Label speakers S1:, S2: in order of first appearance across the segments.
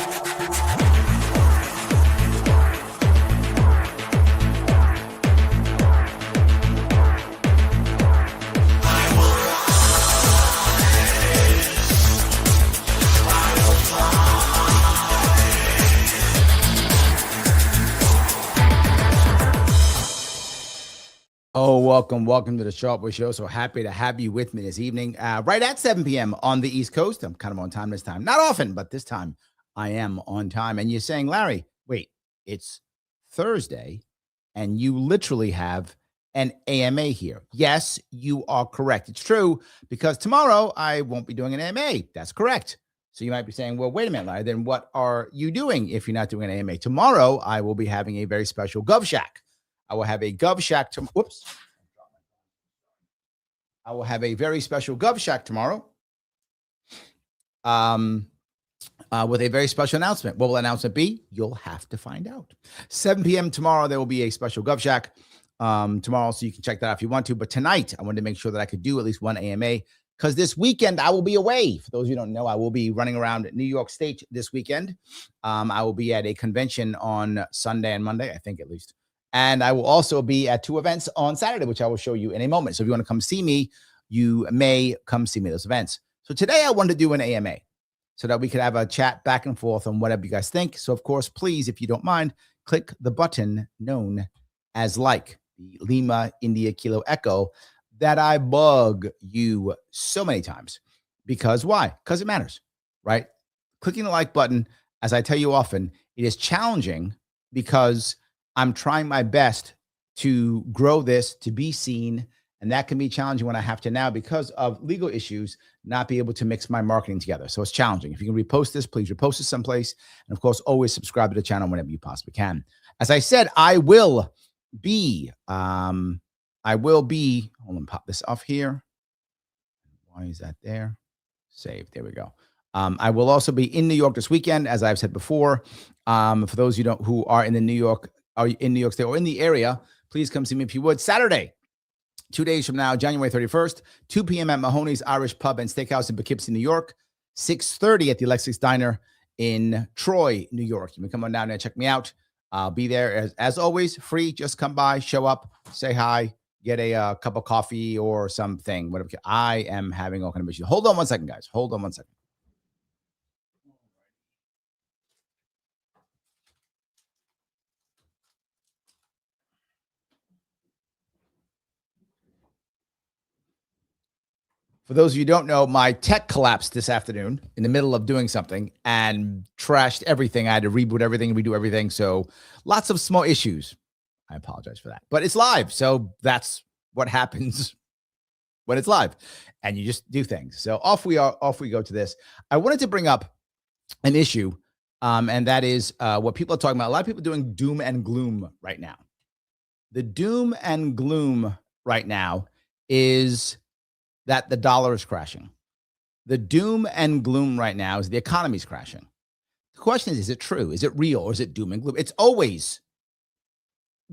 S1: Oh, welcome to the Sharpe Show. So happy to have you with me this evening, right at 7 p.m. on the East Coast. I'm kind of on time this time. Not often, but this time I am on time. And you're saying, Larry, wait, it's Thursday, and you literally have an AMA here. Yes, you are correct. It's true, because tomorrow I won't be doing an AMA. That's correct. So you might be saying, well, wait a minute, Larry, then what are you doing if you're not doing an AMA? Tomorrow, I will be having a very special Gov Shack. I will have a Gov Shack. I will have a very special Gov Shack tomorrow with a very special announcement. What will the announcement be? You'll have to find out. 7 p.m. tomorrow, there will be a special Gov Shack tomorrow, so you can check that out if you want to. But tonight, I wanted to make sure that I could do at least one AMA, because this weekend I will be away. For those of you who don't know, I will be running around New York State this weekend. I will be at a convention on Sunday and Monday, I think at least. And I will also be at two events on Saturday, which I will show you in a moment. So if you want to come see me, you may come see me at those events. So today I wanted to do an AMA so that we could have a chat back and forth on whatever you guys think. So of course, please, if you don't mind, click the button known as like, the Lima India Kilo Echo, that I bug you so many times. Because why? Because it matters, right? Clicking the like button, as I tell you often, it is challenging because I'm trying my best to grow this, to be seen, and that can be challenging when I have to now, because of legal issues, not be able to mix my marketing together. So it's challenging. If you can repost this, please repost it someplace. And of course, always subscribe to the channel whenever you possibly can. As I said, I will be, hold on, pop this off here. Why is that there? Save, there we go. I will also be in New York this weekend, as I've said before. For those of you who are in the New York State or in the area, please come see me if you would. Saturday, 2 days from now, January 31st, 2 p.m. at Mahoney's Irish Pub and Steakhouse in Poughkeepsie, New York, 6:30 at the Alexis Diner in Troy, New York. You can come on down there and check me out. I'll be there as always, free. Just come by, show up, say hi, get a cup of coffee or something, whatever. I am having all kind of issues. Hold on one second, guys. Hold on one second. For those of you who don't know, my tech collapsed this afternoon in the middle of doing something and trashed everything. I had to reboot everything, redo everything. So lots of small issues. I apologize for that. But it's live. So that's what happens when it's live. And you just do things. So off we go to this. I wanted to bring up an issue, and that is what people are talking about. A lot of people doing doom and gloom right now. The doom and gloom right now is that the dollar is crashing. The doom and gloom right now is the economy's crashing. The question is it true? Is it real? Or is it doom and gloom? It's always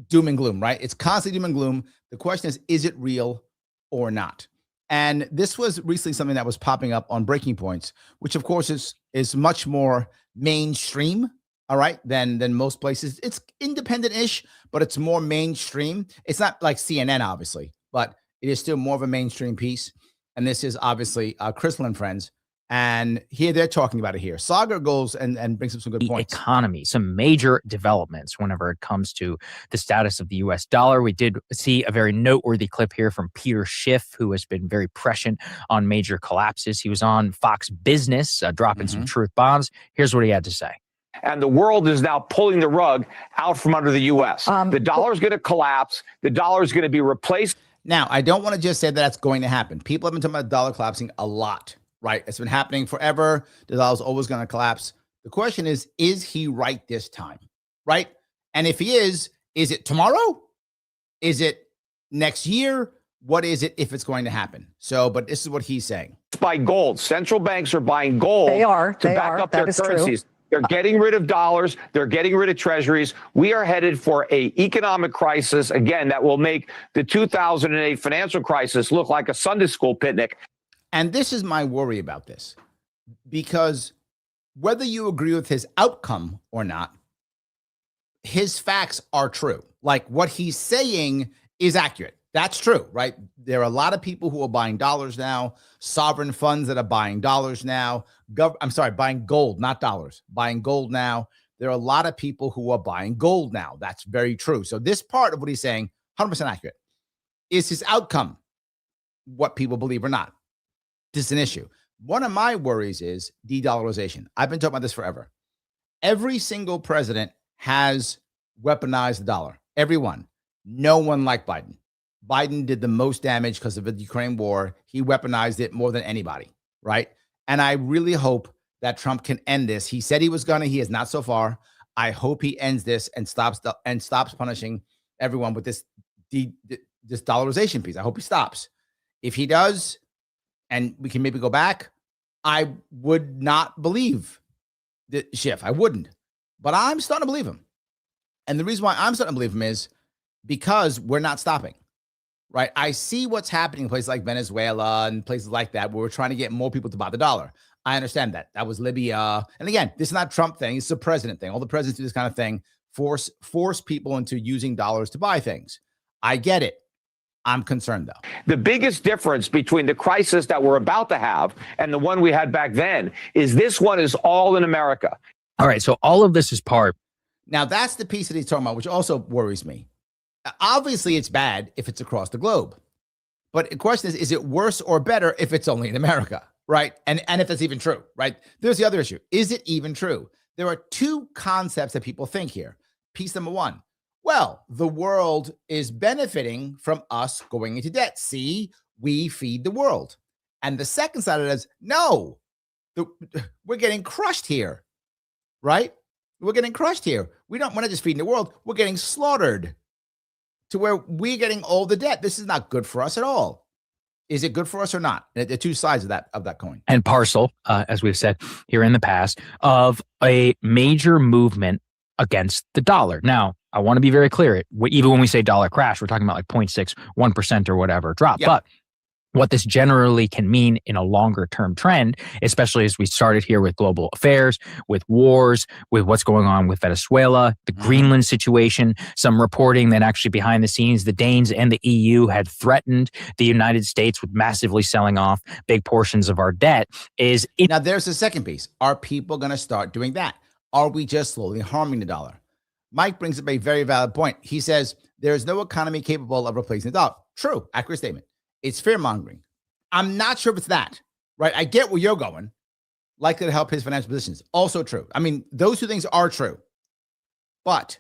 S1: doom and gloom, right? It's constantly doom and gloom. The question is it real or not? And this was recently something that was popping up on Breaking Points, which of course is much more mainstream, all right, than most places. It's independent-ish, but it's more mainstream. It's not like CNN, obviously, but it is still more of a mainstream piece. And this is obviously Crystal and Friends. And here they're talking about it here. Saga goes and brings up some good points.
S2: Economy, some major developments whenever it comes to the status of the U.S. dollar. We did see a very noteworthy clip here from Peter Schiff, who has been very prescient on major collapses. He was on Fox Business, dropping some truth bombs. Here's what he had to say.
S3: And the world is now pulling the rug out from under the U.S. The dollar is going to collapse. The dollar is going to be replaced.
S1: Now, I don't want to just say that that's going to happen. People have been talking about the dollar collapsing a lot, right? It's been happening forever. The dollar's always going to collapse. The question is he right this time, right? And if he is it tomorrow? Is it next year? What is it if it's going to happen? So, but this is what he's saying.
S3: Buy gold. Central banks are buying gold to back up their currencies. They're getting rid of dollars. They're getting rid of treasuries. We are headed for an economic crisis, again, that will make the 2008 financial crisis look like a Sunday school picnic.
S1: And this is my worry about this, because whether you agree with his outcome or not, his facts are true. Like what he's saying is accurate. That's true, right? There are a lot of people who are buying dollars now, sovereign funds that are buying dollars now. Buying gold, not dollars, buying gold now. There are a lot of people who are buying gold now. That's very true. So this part of what he's saying, 100% accurate. Is his outcome what people believe or not? This is an issue. One of my worries is de-dollarization. I've been talking about this forever. Every single president has weaponized the dollar. Everyone. No one like Biden. Biden did the most damage because of the Ukraine war. He weaponized it more than anybody, right? And I really hope that Trump can end this. He said he was gonna. He has not so far. I hope he ends this and stops punishing everyone with this dollarization piece. I hope he stops. If he does, and we can maybe go back, I would not believe the Schiff. I wouldn't. But I'm starting to believe him. And the reason why I'm starting to believe him is because we're not stopping, right? I see what's happening in places like Venezuela and places like that where we're trying to get more people to buy the dollar. I understand that. That was Libya. And again, this is not a Trump thing. It's a president thing. All the presidents do this kind of thing, force people into using dollars to buy things. I get it. I'm concerned, though.
S3: The biggest difference between the crisis that we're about to have and the one we had back then is this one is all in America.
S2: All right. So all of this is part.
S1: Now, that's the piece that he's talking about, which also worries me. Obviously, it's bad if it's across the globe. But the question is it worse or better if it's only in America, right? And if that's even true, right? There's the other issue. Is it even true? There are two concepts that people think here. Piece number one. Well, the world is benefiting from us going into debt. See, we feed the world. And the second side of it is, no, we're getting crushed here, right? We're getting crushed here. We're not just feeding the world. We're getting slaughtered to where we're getting all the debt. This is not good for us at all. Is it good for us or not? The two sides of that coin.
S2: And parcel, as we've said here in the past, of a major movement against the dollar. Now, I want to be very clear. Even when we say dollar crash, we're talking about like 0.6, 1% or whatever drop. Yeah. But what this generally can mean in a longer term trend, especially as we started here with global affairs, with wars, with what's going on with Venezuela, the Greenland situation, some reporting that actually behind the scenes, the Danes and the EU had threatened the United States with massively selling off big portions of our debt.
S1: Now, there's the second piece. Are people going to start doing that? Are we just slowly harming the dollar? Mike brings up a very valid point. He says there is no economy capable of replacing the dollar. True, accurate statement. It's fear mongering. I'm not sure if it's that, right? I get where you're going. Likely to help his financial positions. Also true. I mean, those two things are true. But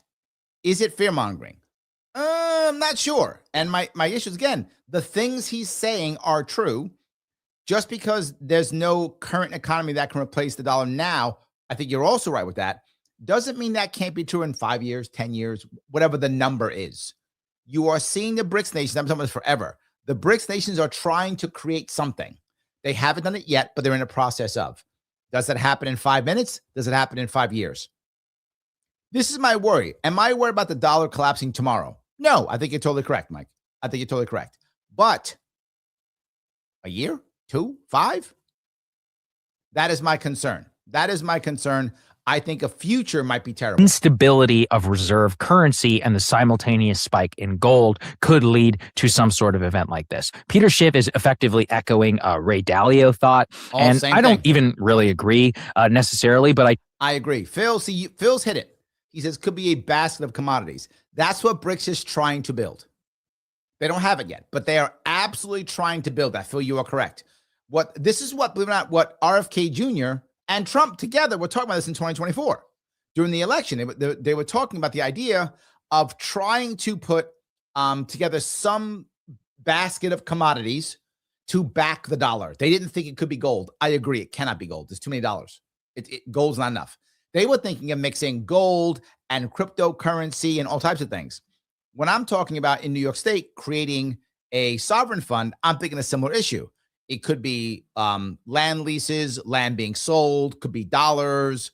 S1: is it fear mongering? I'm not sure. And my issue is, again, the things he's saying are true. Just because there's no current economy that can replace the dollar now, I think you're also right with that. Doesn't mean that can't be true in 5 years, 10 years, whatever the number is. You are seeing the BRICS nations, I'm talking about this forever. The BRICS nations are trying to create something. They haven't done it yet, but they're in a process of. Does that happen in 5 minutes? Does it happen in 5 years? This is my worry. Am I worried about the dollar collapsing tomorrow? No, I think you're totally correct, Mike. I think you're totally correct. But a year, 2, 5? That is my concern. That is my concern. I think a future might be terrible.
S2: Instability of reserve currency and the simultaneous spike in gold could lead to some sort of event like this. Peter Schiff is effectively echoing Ray Dalio thought, and I don't even really agree necessarily, but
S1: I agree. Phil's hit it. He says could be a basket of commodities. That's what BRICS is trying to build. They don't have it yet, but they are absolutely trying to build that. Phil, you are correct. This is what, believe it or not, what RFK Jr. and Trump together were talking about this in 2024 during the election. They were talking about the idea of trying to put together some basket of commodities to back the dollar. They didn't think it could be gold. I agree. It cannot be gold. There's too many dollars. Gold's not enough. They were thinking of mixing gold and cryptocurrency and all types of things. When I'm talking about in New York State creating a sovereign fund, I'm thinking a similar issue. It could be land leases, land being sold, could be dollars,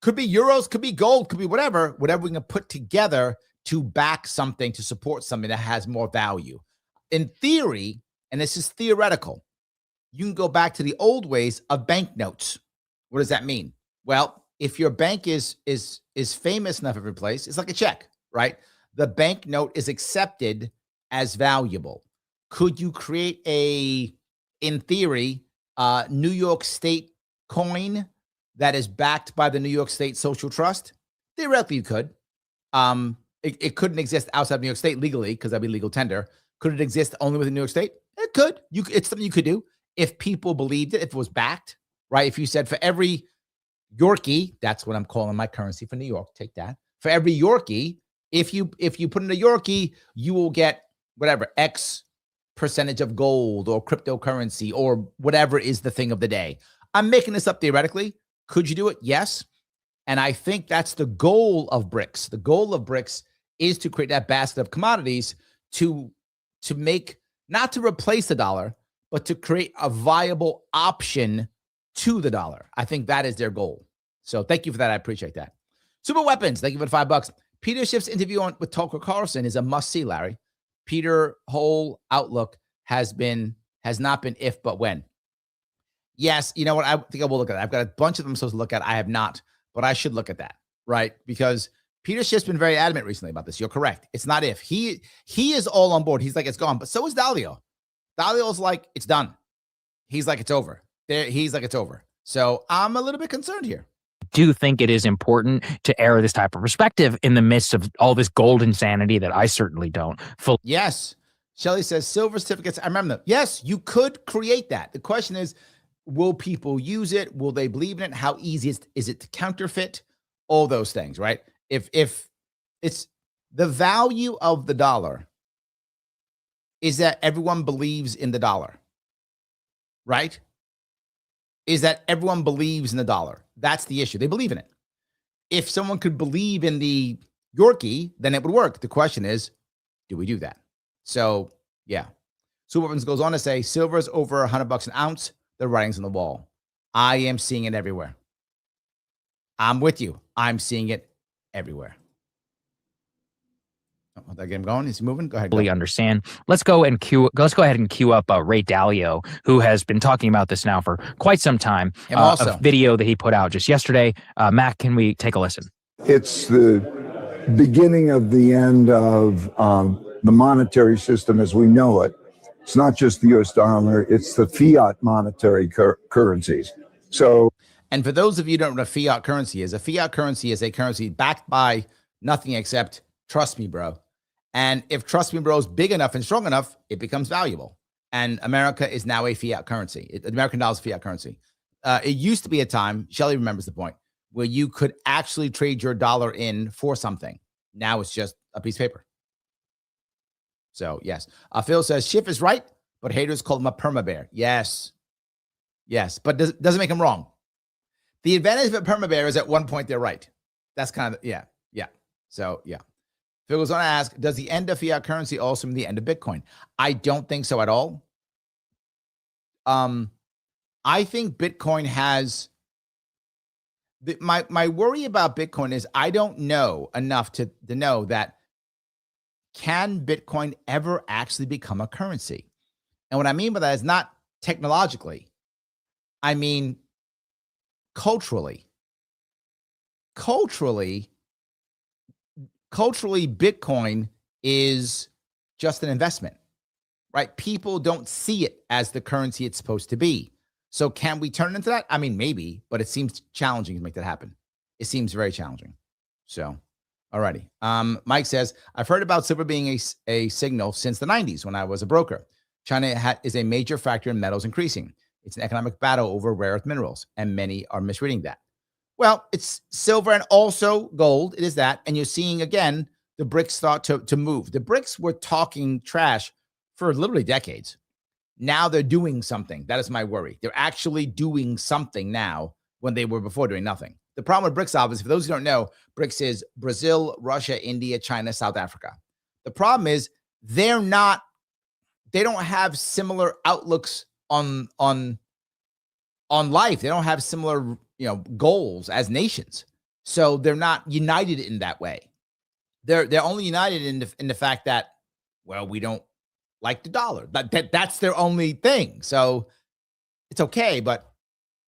S1: could be euros, could be gold, could be whatever we can put together to back something, to support something that has more value. In theory, and this is theoretical, you can go back to the old ways of banknotes. What does that mean? Well, if your bank is famous enough every place, it's like a check, right? The banknote is accepted as valuable. Could you create in theory, New York State coin that is backed by the New York State Social Trust? Theoretically, you could. It couldn't exist outside New York State legally because that'd be legal tender. Could it exist only within New York State? It could. It's something you could do if people believed it, if it was backed, right? If you said for every Yorkie, that's what I'm calling my currency for New York. Take that. For every Yorkie, if you put in a Yorkie, you will get whatever X percentage of gold or cryptocurrency or whatever is the thing of the day. I'm making this up theoretically. Could you do it? Yes. And I think that's the goal of BRICS. The goal of BRICS is to create that basket of commodities to make, not to replace the dollar, but to create a viable option to the dollar. I think that is their goal. So thank you for that. I appreciate that. Super Weapons, thank you for the $5. Peter Schiff's interview with Tucker Carlson is a must-see, Larry. Peter's whole outlook has not been if, but when. Yes, you know what? I think I will look at that. I've got a bunch of them I'm supposed to look at. I have not, but I should look at that, right? Because Peter Schiff's been very adamant recently about this. You're correct. It's not if. He is all on board. He's like, it's gone. But so is Dalio. Dalio's like, it's done. He's like, it's over. He's like, it's over. So I'm a little bit concerned here.
S2: Do think it is important to air this type of perspective in the midst of all this gold insanity that I certainly don't.
S1: Yes. Shelly says silver certificates. I remember them. Yes, you could create that. The question is, will people use it? Will they believe in it? How easy is it to counterfeit? All those things, right? If it's the value of the dollar is that everyone believes in the dollar, right? Is that everyone believes in the dollar. That's the issue. They believe in it. If someone could believe in the Yorkie, then it would work. The question is, do we do that? So, yeah. Super Weapons goes on to say, silver is over $100 an ounce. The writing's on the wall. I am seeing it everywhere. I'm with you. I'm seeing it everywhere. Oh, that game going? Is he moving? Go ahead.
S2: Go. Understand. Let's go ahead and queue up Ray Dalio, who has been talking about this now for quite some time. A video that he put out just yesterday. Matt, can we take a listen?
S4: It's the beginning of the end of the monetary system as we know it. It's not just the U.S. dollar; it's the fiat monetary currencies. So,
S1: and for those of you who don't know what a fiat currency is a currency backed by nothing except trust me, bro. And if trust me, bro is big enough and strong enough, it becomes valuable. And America is now a fiat currency. The American dollar is a fiat currency. It used to be a time, Shelley remembers the point, where you could actually trade your dollar in for something. Now it's just a piece of paper. So, yes. Phil says, Schiff is right, but haters call him a perma-bear. Yes. Yes, but doesn't make him wrong. The advantage of a perma-bear is at one point they're right. That's kind of, yeah. So, yeah. Phil goes on to ask, does the end of fiat currency also mean the end of Bitcoin? I don't think so at all. I think Bitcoin has... My worry about Bitcoin is I don't know enough to know that can Bitcoin ever actually become a currency? And what I mean by that is not technologically. I mean culturally. Culturally, Bitcoin is just an investment, right? People don't see it as the currency it's supposed to be. So can we turn it into that? I mean, maybe, but it seems challenging to make that happen. It seems very challenging. So, alrighty. Mike says, I've heard about silver being a signal since the 90s when I was a broker. China is a major factor in metals increasing. It's an economic battle over rare earth minerals, and many are misreading that. Well, it's silver and also gold. It is that. And you're seeing, again, the BRICS start to move. The BRICS were talking trash for literally decades. Now they're doing something. That is my worry. They're actually doing something now when they were before doing nothing. The problem with BRICS, obviously, for those who don't know, BRICS is Brazil, Russia, India, China, South Africa. The problem is they don't have similar outlooks on life. They don't have similar, goals as nations. So they're not united in that way. They're only united in the fact that, well, we don't like the dollar. That's their only thing. So it's okay, but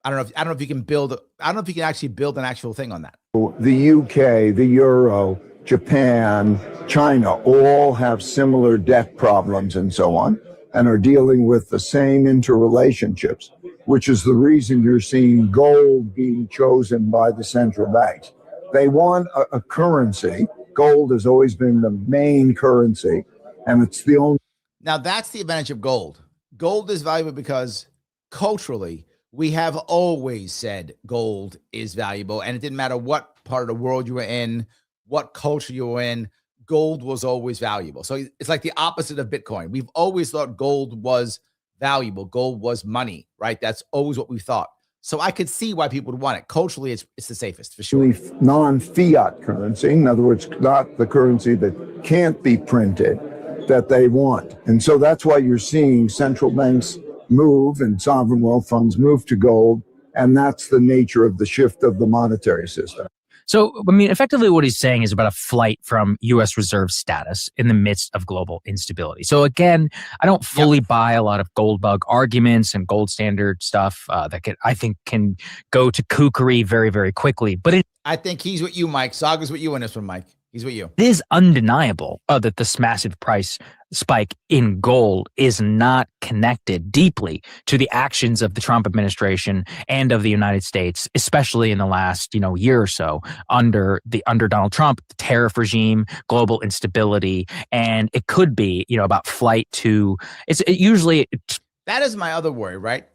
S1: I don't know if you can build. I don't know if you can actually build an actual thing on that.
S4: The UK, the Euro, Japan, China all have similar debt problems and so on, and are dealing with the same interrelationships, which is the reason you're seeing gold being chosen by the central banks. They want a currency. Gold has always been the main currency, and it's the only.
S1: Now, that's the advantage of gold. Gold is valuable because culturally, we have always said gold is valuable, and it didn't matter what part of the world you were in, what culture you were in, gold was always valuable. So it's like the opposite of Bitcoin. We've always thought gold was valuable. Gold was money, right? That's always what we thought. So I could see why people would want it. Culturally, it's the safest for sure.
S4: Non-fiat currency, in other words, not the currency that can't be printed, that they want. And so that's why you're seeing central banks move and sovereign wealth funds move to gold. And that's the nature of the shift of the monetary system.
S2: So, I mean, effectively what he's saying is about a flight from U.S. reserve status in the midst of global instability. So again, I don't fully buy a lot of gold bug arguments and gold standard stuff that I think can go to kookery very, very quickly. But
S1: I think he's with you, Mike. Saga's with you on this one, Mike. He's with you.
S2: It is undeniable that this massive price spike in gold is not connected deeply to the actions of the Trump administration and of the United States, especially in the last, year or so under Donald Trump, the tariff regime, global instability, and it could be, about flight to.
S1: That is my other worry, right?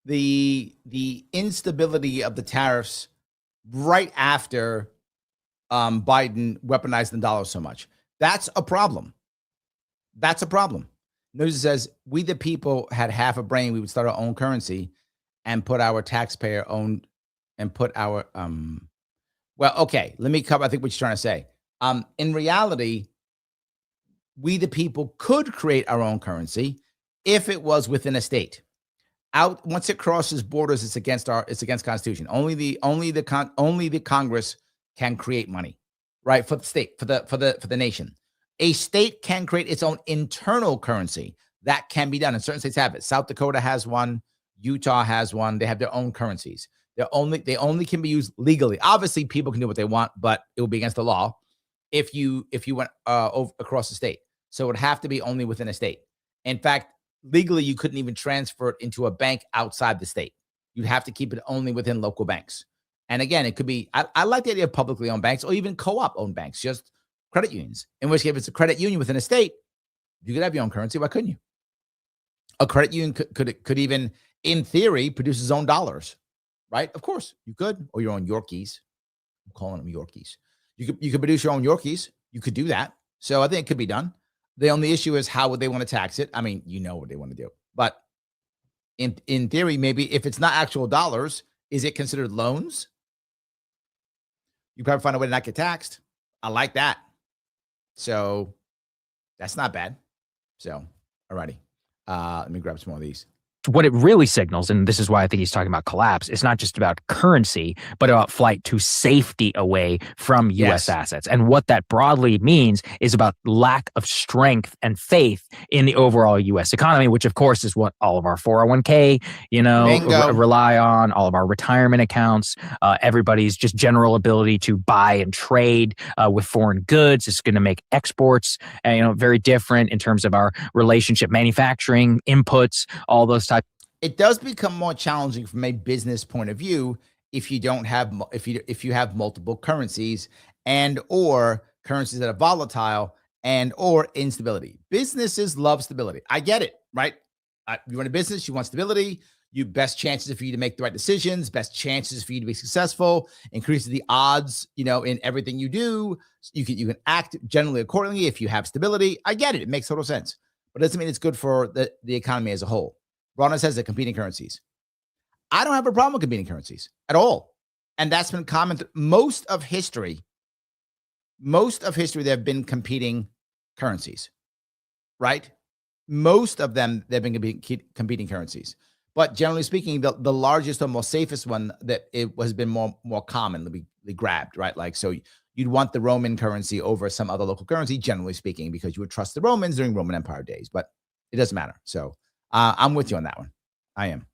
S1: The instability of the tariffs right after Biden weaponized the dollar so much. That's a problem. That's a problem. Notice it says, we the people had half a brain, we would start our own currency and put our taxpayer owned and put our well, okay, let me cover I think what you're trying to say. In reality, we the people could create our own currency if it was within a state. Once it crosses borders, it's against Constitution. Only the Congress can create money, right? For the state, for the nation. A state can create its own internal currency. That can be done. And certain states have it. South Dakota has one. Utah has one. They have their own currencies. They only can be used legally. Obviously, people can do what they want, but it will be against the law if you went across the state. So it would have to be only within a state. In fact, legally, you couldn't even transfer it into a bank outside the state. You'd have to keep it only within local banks. And again, it could be, I like the idea of publicly owned banks or even co-op owned banks, just credit unions. In which case, if it's a credit union within a state, you could have your own currency. Why couldn't you? A credit union could even, in theory, produce its own dollars, right? Of course, you could, or your own Yorkies. I'm calling them Yorkies. You could produce your own Yorkies. You could do that. So I think it could be done. The only issue is how would they want to tax it? I mean, you know what they want to do. But in theory, maybe if it's not actual dollars, is it considered loans? You probably find a way to not get taxed. I like that. So that's not bad. So, alrighty. Let me grab some more of these.
S2: What it really signals, and this is why I think he's talking about collapse, it's not just about currency, but about flight to safety away from U.S. assets. And what that broadly means is about lack of strength and faith in the overall U.S. economy, which of course is what all of our 401k, rely on, all of our retirement accounts, everybody's just general ability to buy and trade with foreign goods. It's going to make exports, very different in terms of our relationship, manufacturing, inputs, all those types.
S1: It does become more challenging from a business point of view if you don't have if you have multiple currencies and or currencies that are volatile and or instability. Businesses love stability. I get it, right? You run a business, you want stability. You best chances for you to make the right decisions, best chances for you to be successful, increases the odds, in everything you do. You can act generally accordingly if you have stability. I get it. It makes total sense. But it doesn't mean it's good for the economy as a whole. Rana says that competing currencies. I don't have a problem with competing currencies at all. And that's been common. Most of history, there have been competing currencies, right? Most of them, they've been competing currencies. But generally speaking, the largest or most safest one that it has been more commonly grabbed, right? Like, so you'd want the Roman currency over some other local currency, generally speaking, because you would trust the Romans during Roman Empire days, but it doesn't matter. So I'm with you on that one. I am.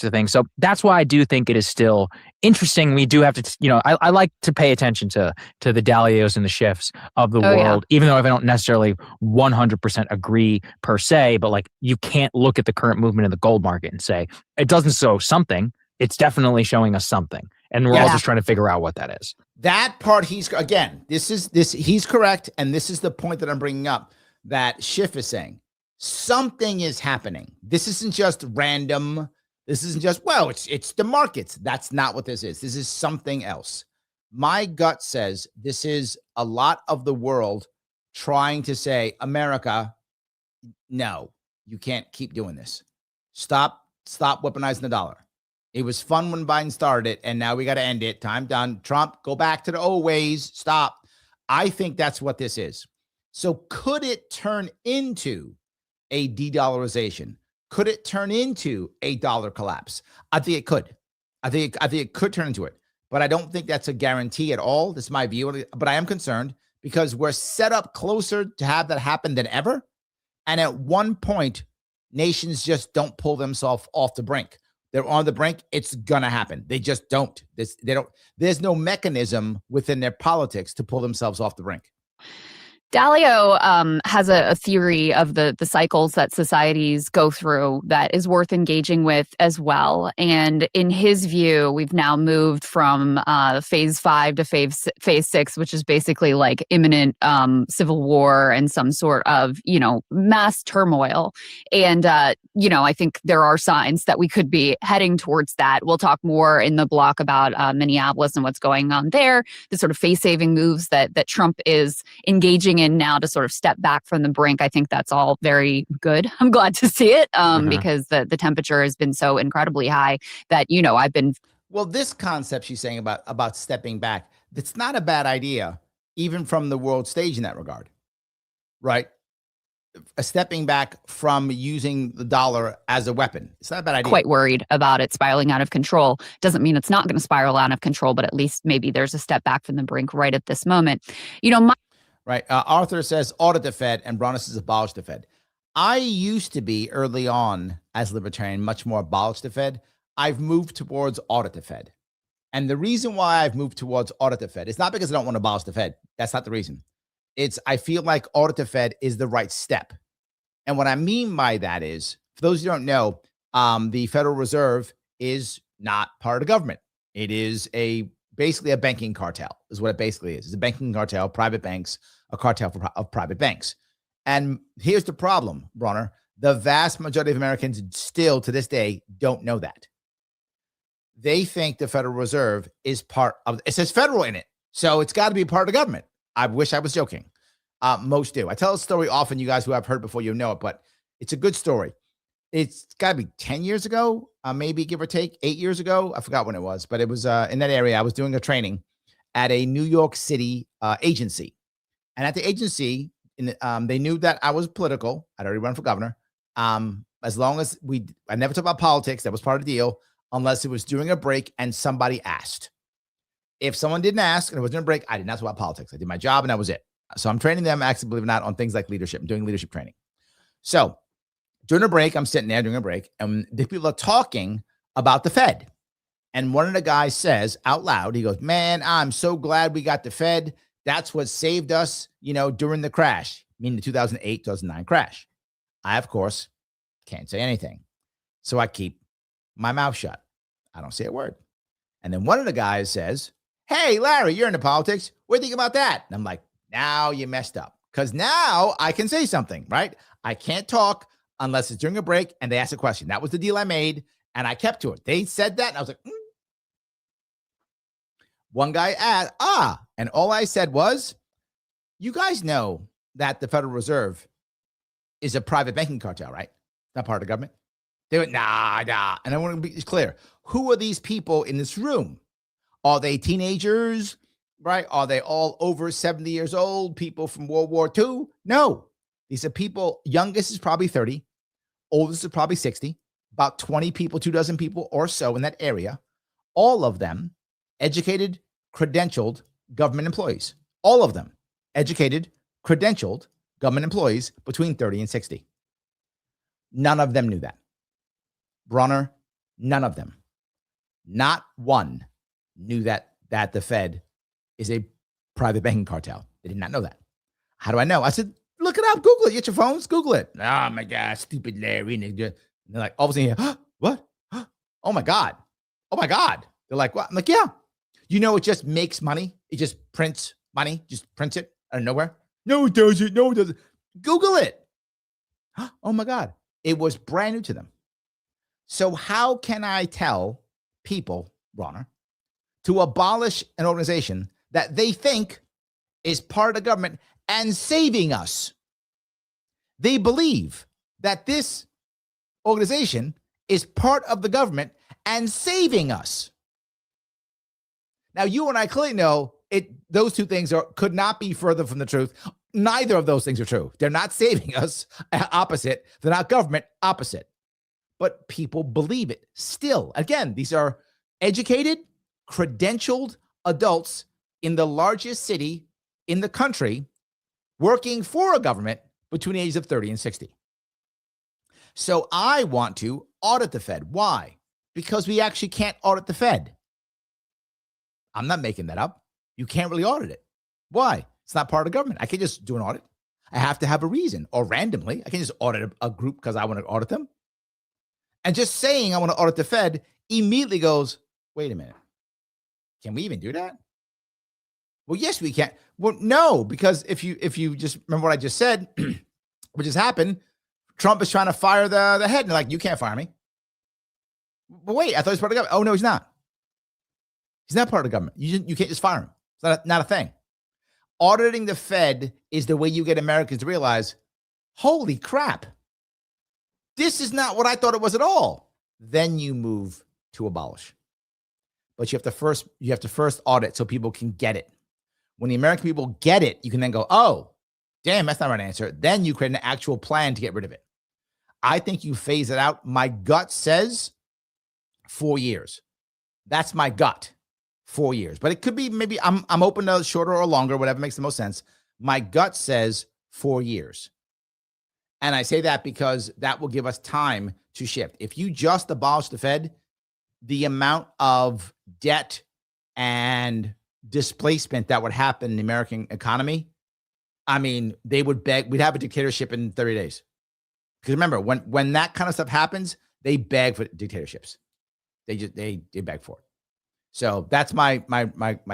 S2: of things. So that's why I do think it is still interesting. We do have to, I like to pay attention to the Dalios and the Schiffs of the world, even though I don't necessarily 100% agree per se, but like you can't look at the current movement in the gold market and say, it doesn't show something. It's definitely showing us something. And we're all just trying to figure out what that is.
S1: That part, he's correct. And this is the point that I'm bringing up that Schiff is saying. Something is happening. This isn't just random. This isn't just, well, it's the markets. That's not what this is. This is something else. My gut says this is a lot of the world trying to say, America, no, you can't keep doing this. Stop weaponizing the dollar. It was fun when Biden started it, and now we got to end it. Time done. Trump, go back to the old ways. Stop. I think that's what this is. So could it turn into a de-dollarization? Could it turn into a dollar collapse? I think it could. I think it could turn into it, but I don't think that's a guarantee at all. This is my view, but I am concerned because we're set up closer to have that happen than ever. And at one point, nations just don't pull themselves off the brink. They're on the brink. It's going to happen. They just don't. There's no mechanism within their politics to pull themselves off the brink.
S5: Dalio has a theory of the cycles that societies go through that is worth engaging with as well. And in his view, we've now moved from phase 5 to phase 6, which is basically like imminent civil war and some sort of, mass turmoil. And, I think there are signs that we could be heading towards that. We'll talk more in the block about Minneapolis and what's going on there, the sort of face-saving moves that Trump is engaging in now to sort of step back from the brink. I think that's all very good. I'm glad to see it because the temperature has been so incredibly high that, I've been.
S1: Well, this concept she's saying about stepping back, that's not a bad idea, even from the world stage in that regard, right? Stepping back from using the dollar as a weapon. It's not a bad idea.
S5: Quite worried about it spiraling out of control. Doesn't mean it's not going to spiral out of control, but at least maybe there's a step back from the brink right at this moment.
S1: Right. Arthur says audit the Fed and Bronis says abolish the Fed. I used to be early on as libertarian, much more abolish the Fed. I've moved towards audit the Fed. And the reason why I've moved towards audit the Fed is not because I don't want to abolish the Fed. That's not the reason. I feel like audit the Fed is the right step. And what I mean by that is, for those who don't know, the Federal Reserve is not part of the government. It is basically a banking cartel is what it basically is. It's a banking cartel, private banks, a cartel of private banks. And here's the problem, Bronner. The vast majority of Americans still to this day don't know that. They think the Federal Reserve is part of, it says federal in it. So it's got to be part of the government. I wish I was joking. Most do. I tell a story often, you guys who have heard before, you know it, but it's a good story. It's got to be 10 years ago, maybe give or take 8 years ago. I forgot when it was, but it was in that area. I was doing a training at a New York City agency. And at the agency, they knew that I was political. I'd already run for governor. As long as I never talked about politics. That was part of the deal, unless it was during a break and somebody asked. If someone didn't ask and it was during a break, I didn't ask about politics. I did my job and that was it. So I'm training them, actually, believe it or not, on things like leadership. I'm doing leadership training. So during a break, I'm sitting there during a break, and the people are talking about the Fed. And one of the guys says out loud, he goes, man, I'm so glad we got the Fed. That's what saved us, during the crash, meaning the 2008, 2009 crash. I, of course, can't say anything. So I keep my mouth shut. I don't say a word. And then one of the guys says, hey, Larry, you're into politics. What do you think about that? And I'm like, now you messed up, because now I can say something, right? I can't talk unless it's during a break and they ask a question. That was the deal I made, and I kept to it. They said that, and I was like, One guy asked, and all I said was, you guys know that the Federal Reserve is a private banking cartel, right? Not part of the government. They went, nah. And I want to be clear. Who are these people in this room? Are they teenagers, right? Are they all over 70 years old, people from World War II? No. These are people, youngest is probably 30, oldest is probably 60, about 20 people, 24 people or so in that area. All of them educated, credentialed government employees. All of them educated, credentialed government employees between 30 and 60. None of them knew that. Bronner, None of them, not one, knew that the Fed is a private banking cartel. They did not know that. How do I know? I said, look it up. Google it. Get your phones. Google it. Oh, my God. Stupid Larry. And they're like, all of a sudden, what? Oh, my God. Oh, my God. They're like, what? I'm like, yeah. You know, it just makes money. It just prints money. Just prints it out of nowhere. No, it doesn't. No, it doesn't. Google it. Oh, my God. It was brand new to them. So how can I tell people, Bronner, to abolish an organization that they think is part of the government and saving us? They believe that this organization is part of the government and saving us. Now, you and I clearly know those two things could not be further from the truth. Neither of those things are true. They're not saving us, opposite. They're not government, opposite. But people believe it still. Again, these are educated, credentialed adults in the largest city in the country working for a government between the ages of 30 and 60. So I want to audit the Fed. Why? Because we actually can't audit the Fed. I'm not making that up. You can't really audit it. Why? It's not part of the government. I can't just do an audit. I have to have a reason, or randomly. I can't just audit a group because I want to audit them. And just saying I want to audit the Fed immediately goes, wait a minute. Can we even do that? Well, yes, we can. Well, no, because if you just remember what I just said, what just happened, Trump is trying to fire the head. And they're like, you can't fire me. But wait, I thought he was part of the government. Oh, no, he's not. He's not part of the government. You can't just fire him. It's not a thing. Auditing the Fed is the way you get Americans to realize, holy crap, this is not what I thought it was at all. Then you move to abolish. But you have to first audit so people can get it. When the American people get it, you can then go, oh, damn, that's not the right answer. Then you create an actual plan to get rid of it. I think you phase it out. My gut says 4 years. That's my gut. 4 years. But it could be maybe I'm open to shorter or longer, whatever makes the most sense. My gut says 4 years. And I say that because that will give us time to shift. If you just abolish the Fed, the amount of debt and displacement that would happen in the American economy, I mean, we'd have a dictatorship in 30 days. Because remember, when that kind of stuff happens, they beg for dictatorships. They beg for it. So that's my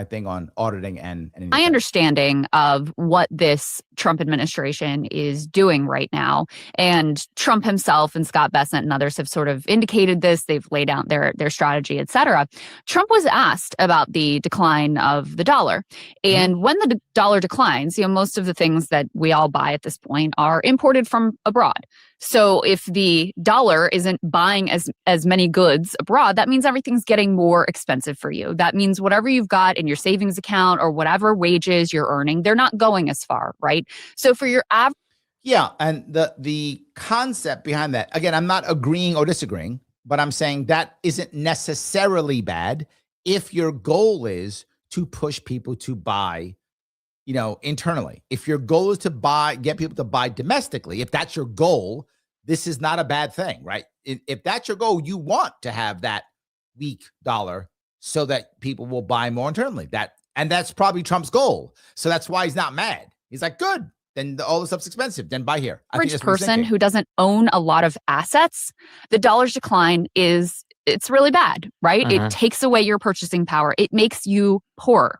S1: thing on auditing and
S5: my understanding of what this Trump administration is doing right now. And Trump himself and Scott Bessent and others have sort of indicated this. They've laid out their strategy, et cetera. Trump was asked about the decline of the dollar. And when the dollar declines, most of the things that we all buy at this point are imported from abroad. So if the dollar isn't buying as many goods abroad, that means everything's getting more expensive for you. That means whatever you've got in your savings account or whatever wages you're earning, they're not going as far, right? So for your average.
S1: Yeah. And the concept behind that, again, I'm not agreeing or disagreeing, but I'm saying that isn't necessarily bad if your goal is to push people to buy internally. If your goal is to get people to buy domestically, if that's your goal, this is not a bad thing, right? If that's your goal, you want to have that weak dollar so that people will buy more internally. And that's probably Trump's goal. So that's why he's not mad. He's like, good, then all this stuff's expensive. Then buy here.
S5: Average person who doesn't own a lot of assets, the dollar's decline it's really bad, right? It takes away your purchasing power. It makes you poorer.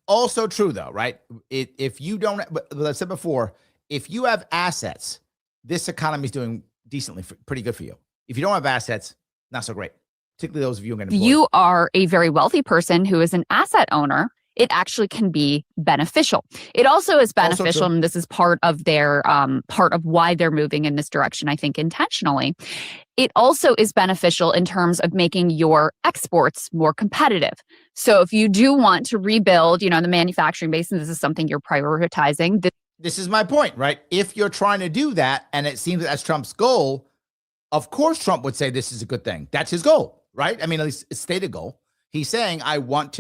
S1: Also true, though, right? If you don't, but I said before, if you have assets, this economy is doing decently, pretty good for you. If you don't have assets, not so great, particularly those of you who are going to.
S5: You are a very wealthy person who is an asset owner. It actually can be beneficial. It also is beneficial, and this is part of their part of why they're moving in this direction, I think, intentionally. It also is beneficial in terms of making your exports more competitive. So if you do want to rebuild, the manufacturing base, and this is something you're prioritizing.
S1: This is my point, right? If you're trying to do that, and it seems that's Trump's goal, of course Trump would say this is a good thing. That's his goal, right? I mean, at least it's stated goal. He's saying, I want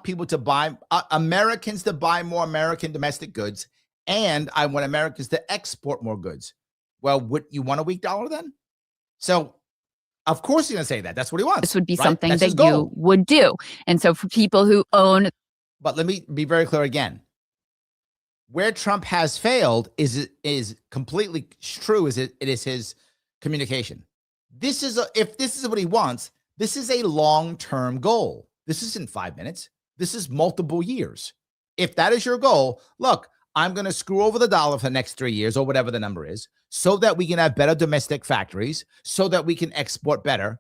S1: people to buy, Americans to buy more American domestic goods, and I want Americans to export more goods. Well, would you want a weak dollar then? So Of course he's going to say that. That's what he wants.
S5: This would be
S1: right?
S5: something
S1: That's his
S5: that you
S1: goal.
S5: would do. And so for people who own.
S1: But let me be very clear again. Where Trump has failed is completely true. It is his communication. If this is what he wants, this is a long-term goal. This isn't 5 minutes. This is multiple years. If that is your goal, look, I'm going to screw over the dollar for the next 3 years or whatever the number is, so that we can have better domestic factories, so that we can export better.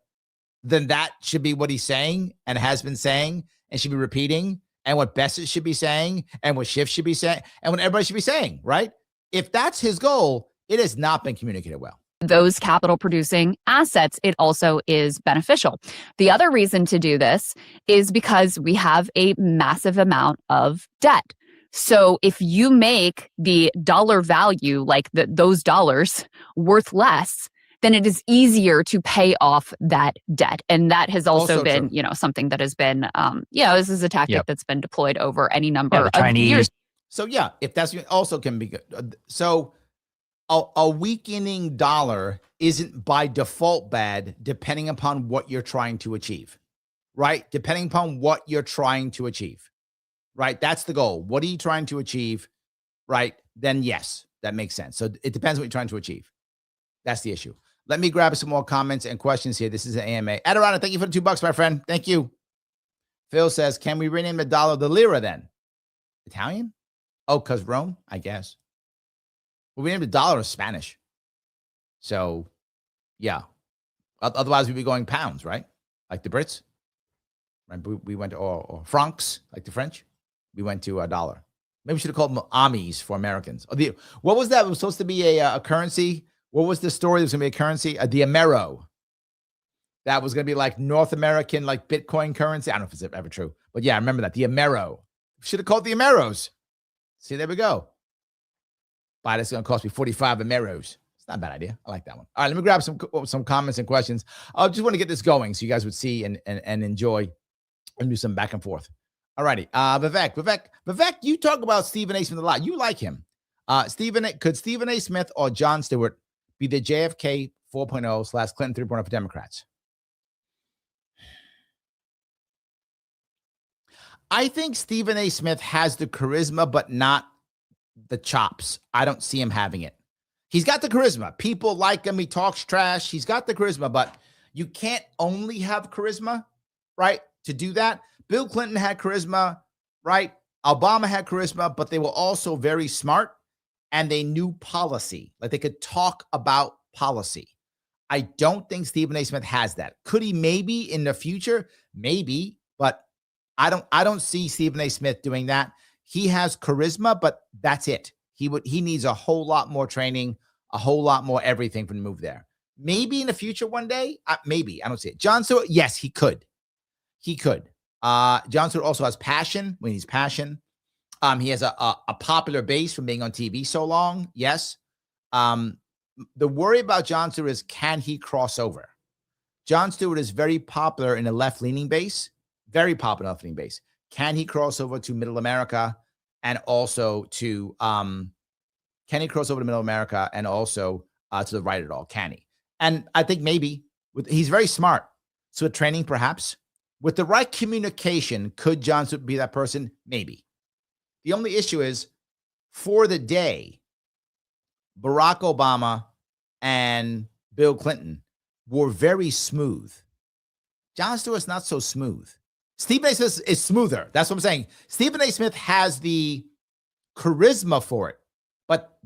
S1: Then that should be what he's saying and has been saying and should be repeating, and what Bessett should be saying and what Schiff should be saying and what everybody should be saying, right? If that's his goal, it has not been communicated well.
S5: Those capital producing assets, it also is beneficial. The other reason to do this is because we have a massive amount of debt. So if you make the dollar value, like those dollars, worth less, then it is easier to pay off that debt. And that has also been, true. Something that has been, this is a tactic that's been deployed over any number of years.
S1: So yeah, if that's also can be good. So a weakening dollar isn't by default bad, depending upon what you're trying to achieve, right? Depending upon what you're trying to achieve, right? That's the goal. What are you trying to achieve, right? Then yes, that makes sense. So it depends what you're trying to achieve. That's the issue. Let me grab some more comments and questions here. This is an AMA. Adirana, thank you for the $2, my friend. Thank you. Phil says, can we rename the dollar the lira then? Italian? Oh, because Rome, I guess. Well, we named the dollar Spanish. So, yeah. Otherwise, we'd be going pounds, right? Like the Brits. Right? We went to, or francs, like the French. We went to a dollar. Maybe we should have called them Amis for Americans. What was that? It was supposed to be a currency. What was the story? There was going to be a currency? The Amero. That was going to be like North American, like Bitcoin currency. I don't know if it's ever true. But yeah, I remember that. The Amero. Should have called it the Ameros. See, there we go. But it's going to cost me 45 Ameros. It's not a bad idea. I like that one. All right, let me grab some comments and questions. I just want to get this going so you guys would see and enjoy and do some back and forth. All righty. Vivek, you talk about Stephen A. Smith a lot. You like him. Could Stephen A. Smith or Jon Stewart be the JFK 4.0 / Clinton 3.0 for Democrats? I think Stephen A. Smith has the charisma, but not the chops. I don't see him having it. He's got the charisma. People like him. He talks trash. He's got the charisma, but you can't only have charisma, right, to do that. Bill Clinton had charisma, right? Obama had charisma, but they were also very smart and they knew policy. Like they could talk about policy. I don't think Stephen A. Smith has that. Could he maybe in the future? Maybe, but I don't see Stephen A. Smith doing that. He has charisma, but that's it. He needs a whole lot more training, a whole lot more everything for him to move there. Maybe in the future one day, maybe. I don't see it. Jon Stewart, yes, he could. He could. Jon Stewart also has passion when he's passion. He has a popular base from being on TV so long. Yes. The worry about Jon Stewart is, can he cross over? Jon Stewart is very popular in a left-leaning base, very popular left-leaning base. Can he cross over to Middle America and also to to the right at all? Can he? And I think maybe he's very smart. So with training, perhaps with the right communication, could Jon Stewart be that person? Maybe. The only issue is for the day, Barack Obama and Bill Clinton were very smooth. Jon Stewart's not so smooth. Stephen A. Smith is smoother. That's what I'm saying. Stephen A. Smith has the charisma for it, but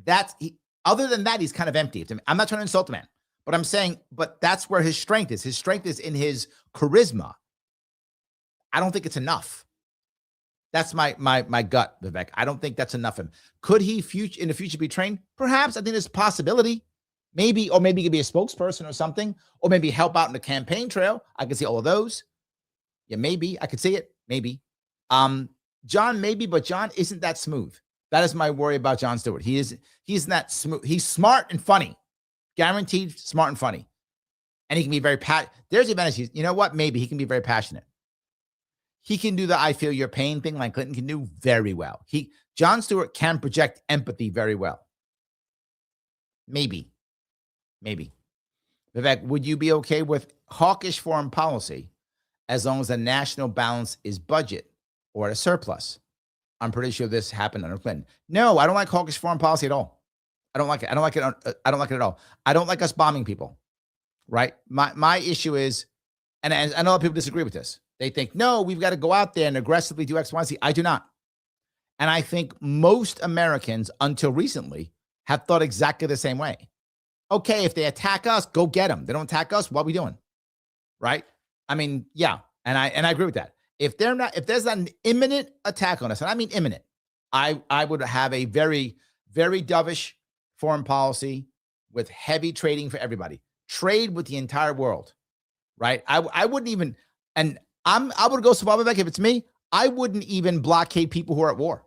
S1: other than that, he's kind of empty. I'm not trying to insult the man, but I'm saying, but that's where his strength is. His strength is in his charisma. I don't think it's enough. That's my gut, Vivek. I don't think that's enough. Could he in the future be trained? Perhaps. I think there's a possibility. Maybe he could be a spokesperson or something, or maybe help out in the campaign trail. I can see all of those. Yeah, maybe. I could see it. Maybe. John, maybe, but John isn't that smooth. That is my worry about Jon Stewart. He's not smooth. He's smart and funny. Guaranteed smart and funny. And he can be very there's the advantage. You know what? Maybe he can be very passionate. He can do the I feel your pain thing like Clinton can do very well. Jon Stewart can project empathy very well. Maybe. Vivek, would you be okay with hawkish foreign policy as long as the national balance is budget or at a surplus? I'm pretty sure this happened under Clinton. No, I don't like hawkish foreign policy at all. I don't like it. I don't like it. I don't like it at all. I don't like us bombing people, right? My issue is, and I know a lot of people disagree with this. They think, no, we've got to go out there and aggressively do X, Y, Z. I do not. And I think most Americans, until recently, have thought exactly the same way. Okay, if they attack us, go get them. They don't attack us, what are we doing? Right? I mean, yeah. And I agree with that. If there's an imminent attack on us, and I mean imminent, I would have a very, very dovish foreign policy with heavy trading for everybody. Trade with the entire world. Right? I wouldn't even, and I would go so far back if it's me, I wouldn't even blockade people who are at war.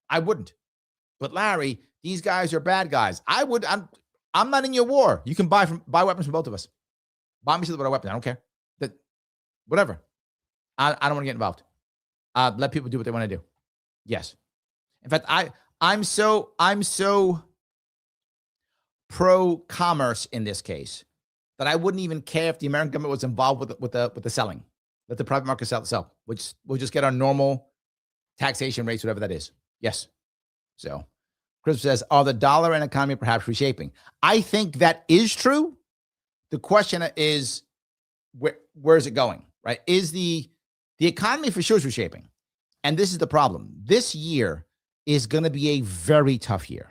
S1: I wouldn't. But Larry, these guys are bad guys. I'm not in your war. You can buy weapons from both of us. Buy me with a weapon. I don't care. Whatever. I don't want to get involved. Let people do what they want to do. Yes. In fact, I'm so pro commerce in this case that I wouldn't even care if the American government was involved with the selling. Let the private market sell. We'll just get our normal taxation rates, whatever that is. Yes. So Chris says, are the dollar and economy perhaps reshaping? I think that is true. The question is, where is it going? Right? Is the economy for sure is reshaping. And this is the problem. This year is going to be a very tough year.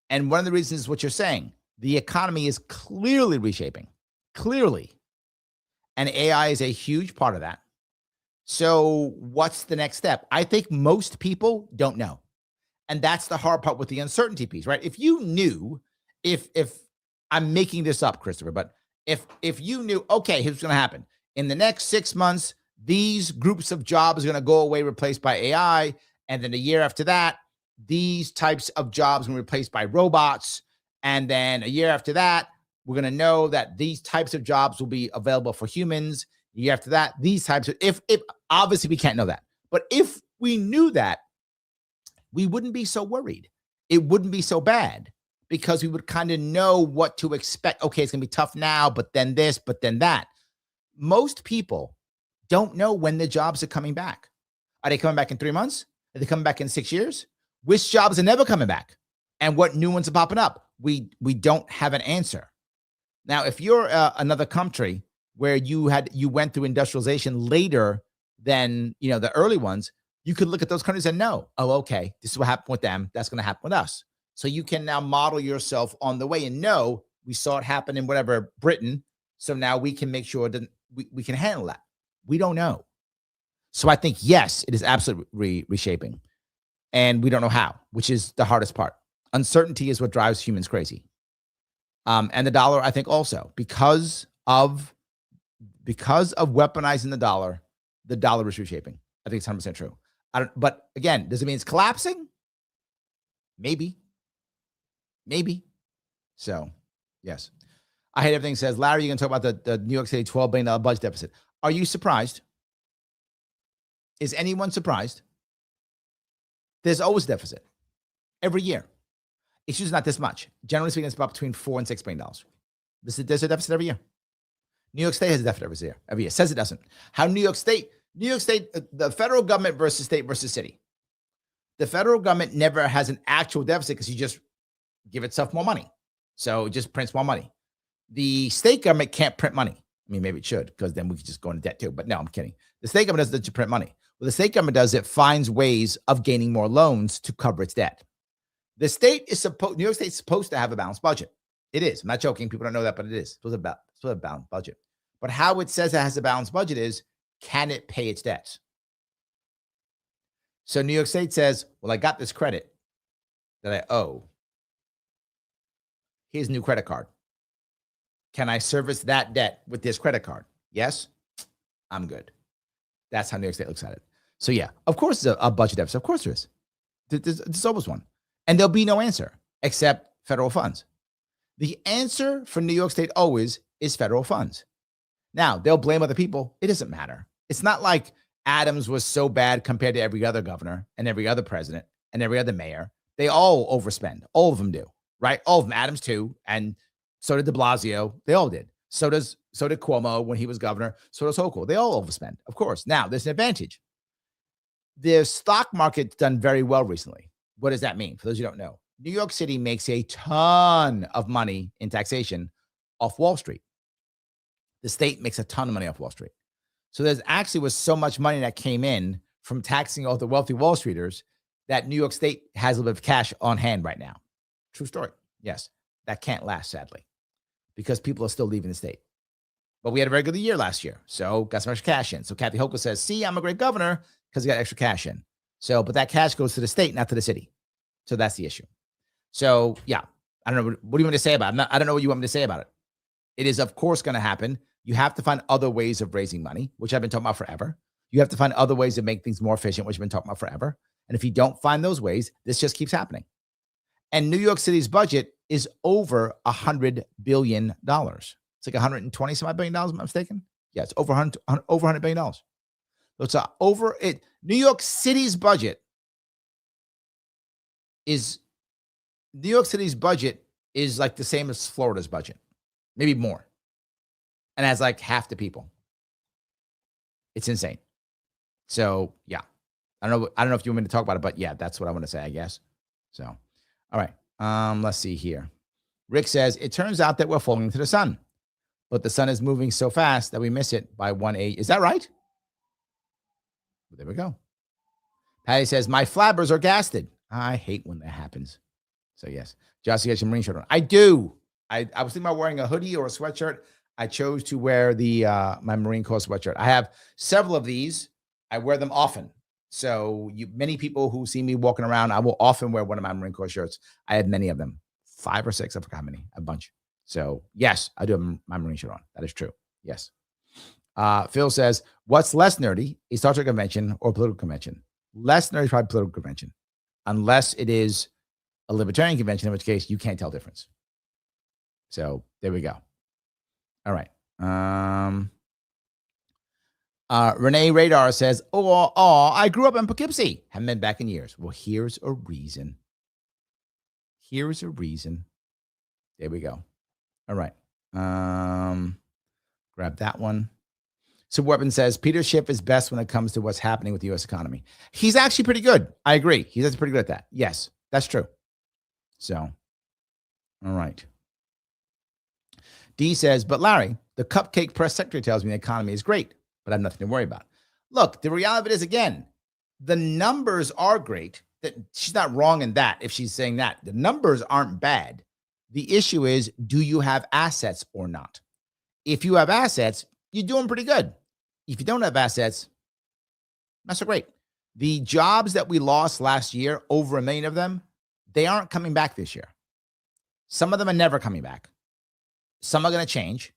S1: And one of the reasons is what you're saying. The economy is clearly reshaping. Clearly. And AI is a huge part of that. So what's the next step? I think most people don't know. And that's the hard part with the uncertainty piece, right? If you knew, if I'm making this up, Christopher, but if you knew, okay, here's what's going to happen. In the next 6 months, these groups of jobs are going to go away, replaced by AI. And then a year after that, these types of jobs will be replaced by robots. And then a year after that, we're going to know that these types of jobs will be available for humans. A year after that, these types of, if obviously we can't know that, but if we knew that, we wouldn't be so worried. It wouldn't be so bad because we would kind of know what to expect. Okay, it's going to be tough now, but then this, but then that. Most people don't know when the jobs are coming back. Are they coming back in 3 months? Are they coming back in 6 years? Which jobs are never coming back? And what new ones are popping up? We don't have an answer. Now, if you're another country where you went through industrialization later than the early ones, you could look at those countries and know, oh, okay, this is what happened with them. That's going to happen with us. So you can now model yourself on the way and know we saw it happen in whatever Britain. So now we can make sure that we can handle that. We don't know. So I think, yes, it is absolutely reshaping. And we don't know how, which is the hardest part. Uncertainty is what drives humans crazy. And the dollar, I think also, because of weaponizing the dollar is reshaping. I think it's 100% true. But again, does it mean it's collapsing? Maybe. So, yes. I hate everything says, Larry, you're going to talk about the New York City $12 billion budget deficit. Are you surprised? Is anyone surprised? There's always a deficit every year. It's just not this much. Generally speaking, it's about between $4 and $6 billion. There's a deficit every year. New York State has a deficit every year. Says it doesn't. How New York State, the federal government versus state versus city. The federal government never has an actual deficit because you just give itself more money. So it just prints more money. The state government can't print money. I mean, maybe it should, because then we could just go into debt too. But no, I'm kidding. The state government doesn't print money. What the state government does, it finds ways of gaining more loans to cover its debt. The state is New York State is supposed to have a balanced budget. It is. I'm not joking. People don't know that, but it is. It's supposed to have a balanced budget. But how it says it has a balanced budget is, can it pay its debts? So New York State says, well, I got this credit that I owe. Here's a new credit card. Can I service that debt with this credit card? Yes, I'm good. That's how New York State looks at it. So yeah, of course there's a budget deficit. Of course there is. There's always one. And there'll be no answer except federal funds. The answer for New York State always is federal funds. Now, they'll blame other people. It doesn't matter. It's not like Adams was so bad compared to every other governor and every other president and every other mayor. They all overspend. All of them do, right? All of them, Adams too, and So did de Blasio. They all did. So did Cuomo when he was governor. So does Hochul. They all overspend, of course. Now, there's an advantage. The stock market's done very well recently. What does that mean? For those who don't know, New York City makes a ton of money in taxation off Wall Street. The state makes a ton of money off Wall Street. So there's actually was so much money that came in from taxing all the wealthy Wall Streeters that New York State has a little bit of cash on hand right now. True story. Yes, that can't last, sadly, because people are still leaving the state. But we had a very good year last year, so got some extra cash in. So Kathy Hochul says, see, I'm a great governor because he got extra cash in. So, but that cash goes to the state, not to the city. So that's the issue. So, yeah, I don't know. What do you want me to say about it? I don't know what you want me to say about it. It is, of course, going to happen. You have to find other ways of raising money, which I've been talking about forever. You have to find other ways to make things more efficient, which I've been talking about forever. And if you don't find those ways, this just keeps happening. And New York City's budget is over $100 billion. It's like 120 some odd $billion, if I'm not mistaken. Yeah, it's over $100 billion. So it's over it. New York City's budget is like the same as Florida's budget, maybe more, and has like half the people. It's insane. So yeah, I don't know if you want me to talk about it, but yeah, that's what I want to say, I guess. So, all right. Let's see here. Rick says, it turns out that we're falling into the sun, but the sun is moving so fast that we miss it by 1/8. Is that right? There we go. Patty says, my flabbers are gasted. I hate when that happens. So yes, Josh, you got your Marine shirt on. I do. I was thinking about wearing a hoodie or a sweatshirt. I chose to wear the my Marine Corps sweatshirt. I have several of these. I wear them often. So many people who see me walking around, I will often wear one of my Marine Corps shirts. I have many of them, 5 or 6. I forgot how many, a bunch. So yes, I do have my Marine shirt on. That is true. Yes. Phil says, what's less nerdy, a Star Trek convention or political convention? Less nerdy is probably political convention, unless it is a libertarian convention, in which case you can't tell difference. So there we go. All right. Renee Radar says, I grew up in Poughkeepsie. Haven't been back in years. Well, here's a reason. Here's a reason. There we go. All right. Grab that one. So Weapon says, Peter Schiff is best when it comes to what's happening with the U.S. economy. He's actually pretty good. I agree. He's actually pretty good at that. Yes, that's true. So, all right. D says, but Larry, the cupcake press secretary tells me the economy is great, but I have nothing to worry about. Look, the reality of it is, again, the numbers are great. That she's not wrong in that if she's saying that. The numbers aren't bad. The issue is, do you have assets or not? If you have assets, you're doing pretty good. If you don't have assets, not so great. The jobs that we lost last year, over 1 million of them, they aren't coming back this year. Some of them are never coming back. Some are going to change,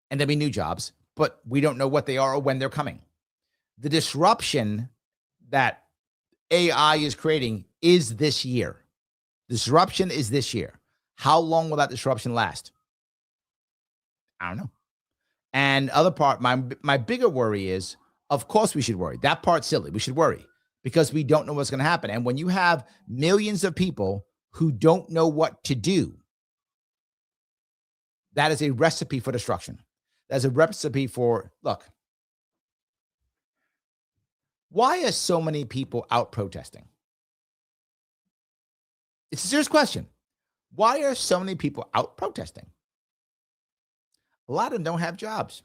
S1: and there'll be new jobs, but we don't know what they are or when they're coming. The disruption that AI is creating is this year. Disruption is this year. How long will that disruption last? I don't know. And other part, my bigger worry is, of course we should worry. That part's silly. We should worry because we don't know what's going to happen. And when you have millions of people who don't know what to do, that is a recipe for destruction. That's a recipe for, look, why are so many people out protesting? It's a serious question. Why are so many people out protesting? A lot of them don't have jobs.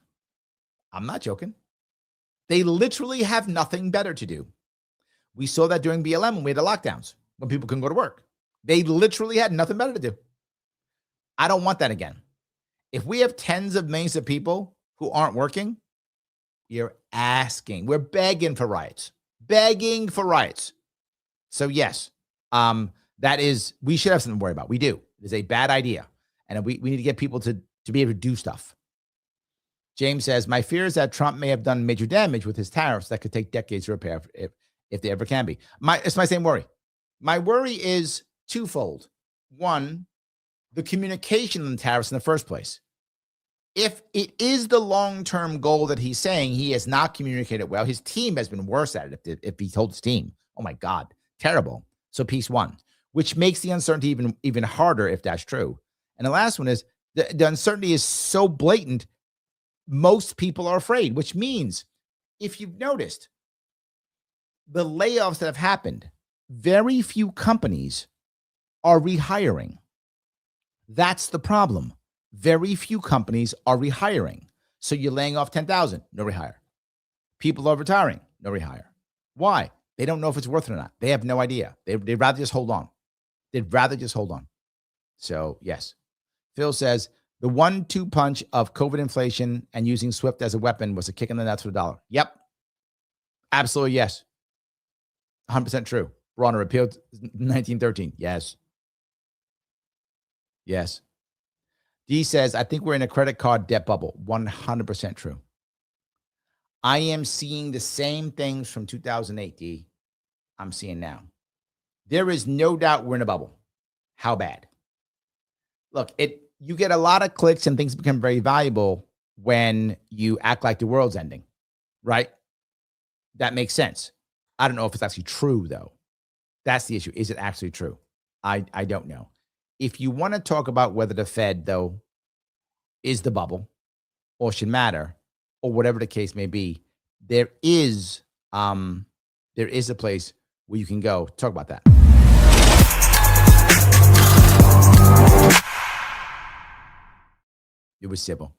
S1: I'm not joking. They literally have nothing better to do. We saw that during BLM when we had the lockdowns, when people couldn't go to work. They literally had nothing better to do. I don't want that again. If we have tens of millions of people who aren't working, we're begging for riots. Begging for riots. So yes, we should have something to worry about. We do. It is a bad idea. And we need to get people to be able to do stuff. James says, my fear is that Trump may have done major damage with his tariffs that could take decades to repair if they ever can be. It's my same worry. My worry is twofold. One, the communication on the tariffs in the first place. If it is the long-term goal that he's saying, he has not communicated well. His team has been worse at it if he told his team. Oh my God, terrible. So piece one, which makes the uncertainty even harder if that's true. And the last one is The uncertainty is so blatant, most people are afraid, which means if you've noticed the layoffs that have happened, very few companies are rehiring. That's the problem. Very few companies are rehiring. So you're laying off 10,000, no rehire. People are retiring, no rehire. Why? They don't know if it's worth it or not. They have no idea. They'd rather just hold on. They'd rather just hold on. So, yes. Phil says, the 1-2 punch of COVID inflation and using SWIFT as a weapon was a kick in the nuts for the dollar. Yep. Absolutely, yes. 100% true. Bronner repealed 1913. Yes. Yes. D says, I think we're in a credit card debt bubble. 100% true. I am seeing the same things from 2008, D. I'm seeing now. There is no doubt we're in a bubble. How bad? Look, you get a lot of clicks and things become very valuable when you act like the world's ending, right? That makes sense. I don't know if it's actually true, though. That's the issue. Is it actually true? I don't know. If you want to talk about whether the Fed, though, is the bubble or should matter or whatever the case may be, there is a place where you can go talk about that. It was civil.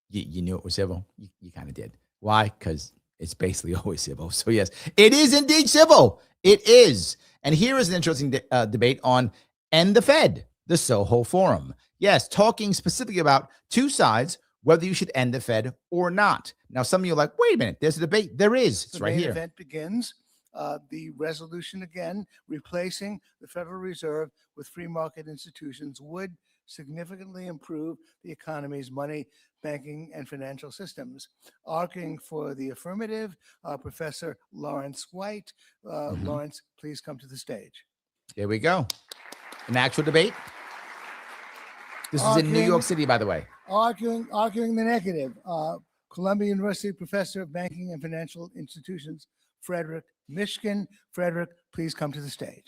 S1: You knew it was civil. You kind of did. Why? Because it's basically always civil. So yes, it is indeed civil. It is. And here is an interesting debate on End the Fed, the Soho Forum. Yes, talking specifically about two sides, whether you should end the Fed or not. Now, some of you are like, wait a minute, there's a debate. There is. It's right here.
S6: The event begins. The resolution again, replacing the Federal Reserve with free market institutions would significantly improve the economy's money, banking, and financial systems. Arguing for the affirmative, Professor Lawrence White. Lawrence, please come to the stage.
S1: There we go. An actual debate. This is in New York City, by the way.
S6: Arguing the negative. Columbia University Professor of Banking and Financial Institutions, Frederick Mishkin. Frederick, please come to the stage.